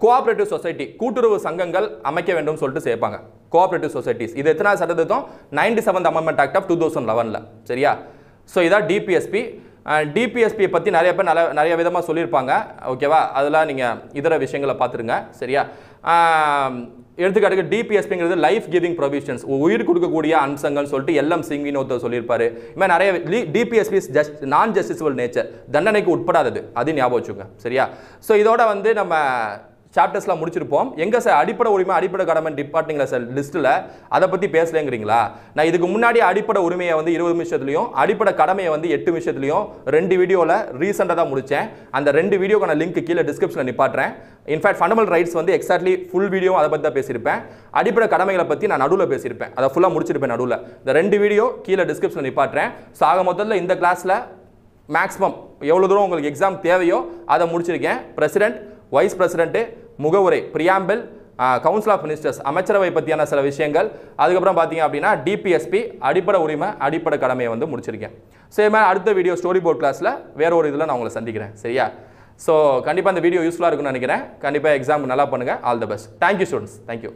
கோஆபரேட்டிவ் சொசைட்டி கூட்டுறவு சங்கங்கள் அமைக்க வேண்டும் சொல்லிட்டு சேர்ப்பாங்க. கோஆபரேட்டிவ் சொசைட்டிஸ் இது எத்தனாவது சட்டத்திட்டம்? 97th Amendment Act of 2011. சரியா? ஸோ இதான் டிபிஎஸ்பி. டிபிஎஸ்பியை பற்றி நிறைய பேர் நிறைய விதமாக சொல்லியிருப்பாங்க. ஓகேவா? அதெல்லாம் நீங்கள் இதர விஷயங்களை பார்த்துருங்க. சரியா? எடுத்துக்காட்டுக்கு டிபிஎஸ்பிங்கிறது லைஃப் கிவிங் ப்ரொவிஷன்ஸ், உயிர் கொடுக்கக்கூடிய அம்சங்கள் சொல்லிட்டு எல்எம் சிங்கின்னு ஒருத்தர் சொல்லியிருப்பாரு. இது மாதிரி நிறைய டிபிஎஸ்பி நான் ஜஸ்டிஸபிள் நேச்சர், தண்டனைக்கு உட்படாதது, அது ஞாபகம் வச்சுங்க. சரியா? ஸோ இதோட வந்து நம்ம சாப்டர்ஸ்லாம் முடிச்சிருப்போம். எங்கே சார் அடிப்படை உரிமை அடிப்படை கடமை டிபார்ட்மெண்ட்ல சார் லிஸ்ட்டில் அதை பற்றி பேசலேங்கிறீங்களா? நான் இதுக்கு முன்னாடி அடிப்படை உரிமையை வந்து 20 நிமிஷத்துலையும் அடிப்படை கடமையை வந்து 8 நிமிஷத்துலையும் 2 வீடியோவில் ரீசெண்டாக தான் முடித்தேன். அந்த 2 வீடியோக்கான லிங்க் கீழே டிஸ்கிரிப்ஷனில் நிப்பாட்டுறேன். இன்ஃபேக்ட் ஃபண்டமெண்டல் ரைட்ஸ் வந்து எக்ஸாக்ட்லி ஃபுல் வீடியோ அதை பற்றி தான் பேசியிருப்பேன். அடிப்படை கடமைகளை பற்றி நான் நடுவில் பேசியிருப்பேன். அதை ஃபுல்லாக முடிச்சிருப்பேன் நடுவில். இந்த 2 வீடியோ கீழே டிஸ்கிரிப்ஷனில் நிப்பாட்டுறேன். ஸோ ஆக மொத்தத்தில் இந்த கிளாஸில் மேக்ஸிமம் எவ்வளோ தூரம் உங்களுக்கு எக்ஸாம் தேவையோ அதை முடிச்சிருக்கேன். பிரசிடென்ட், வைஸ் பிரசிடென்ட், முகவுரை, பிரியாம்பிள், கவுன்சில் ஆஃப் மினிஸ்டர்ஸ், அமைச்சரவை பற்றியான சில விஷயங்கள், அதுக்கப்புறம் பார்த்தீங்க அப்படின்னா டிபிஎஸ்பி அடிப்படை உரிமை அடிப்படை கடமையை வந்து முடிச்சிருக்கேன். ஸோ இது மாதிரி அடுத்த வீடியோ ஸ்டோரி போர்ட் கிளாஸில் வேற ஒரு இதில் நான் உங்களை சந்திக்கிறேன். சரியா? ஸோ கண்டிப்பாக இந்த வீடியோ யூஸ்ஃபுல்லாக இருக்குன்னு நினைக்கிறேன். கண்டிப்பாக எக்ஸாம் நல்லா பண்ணுங்கள். All the best. Thank you students. Thank you.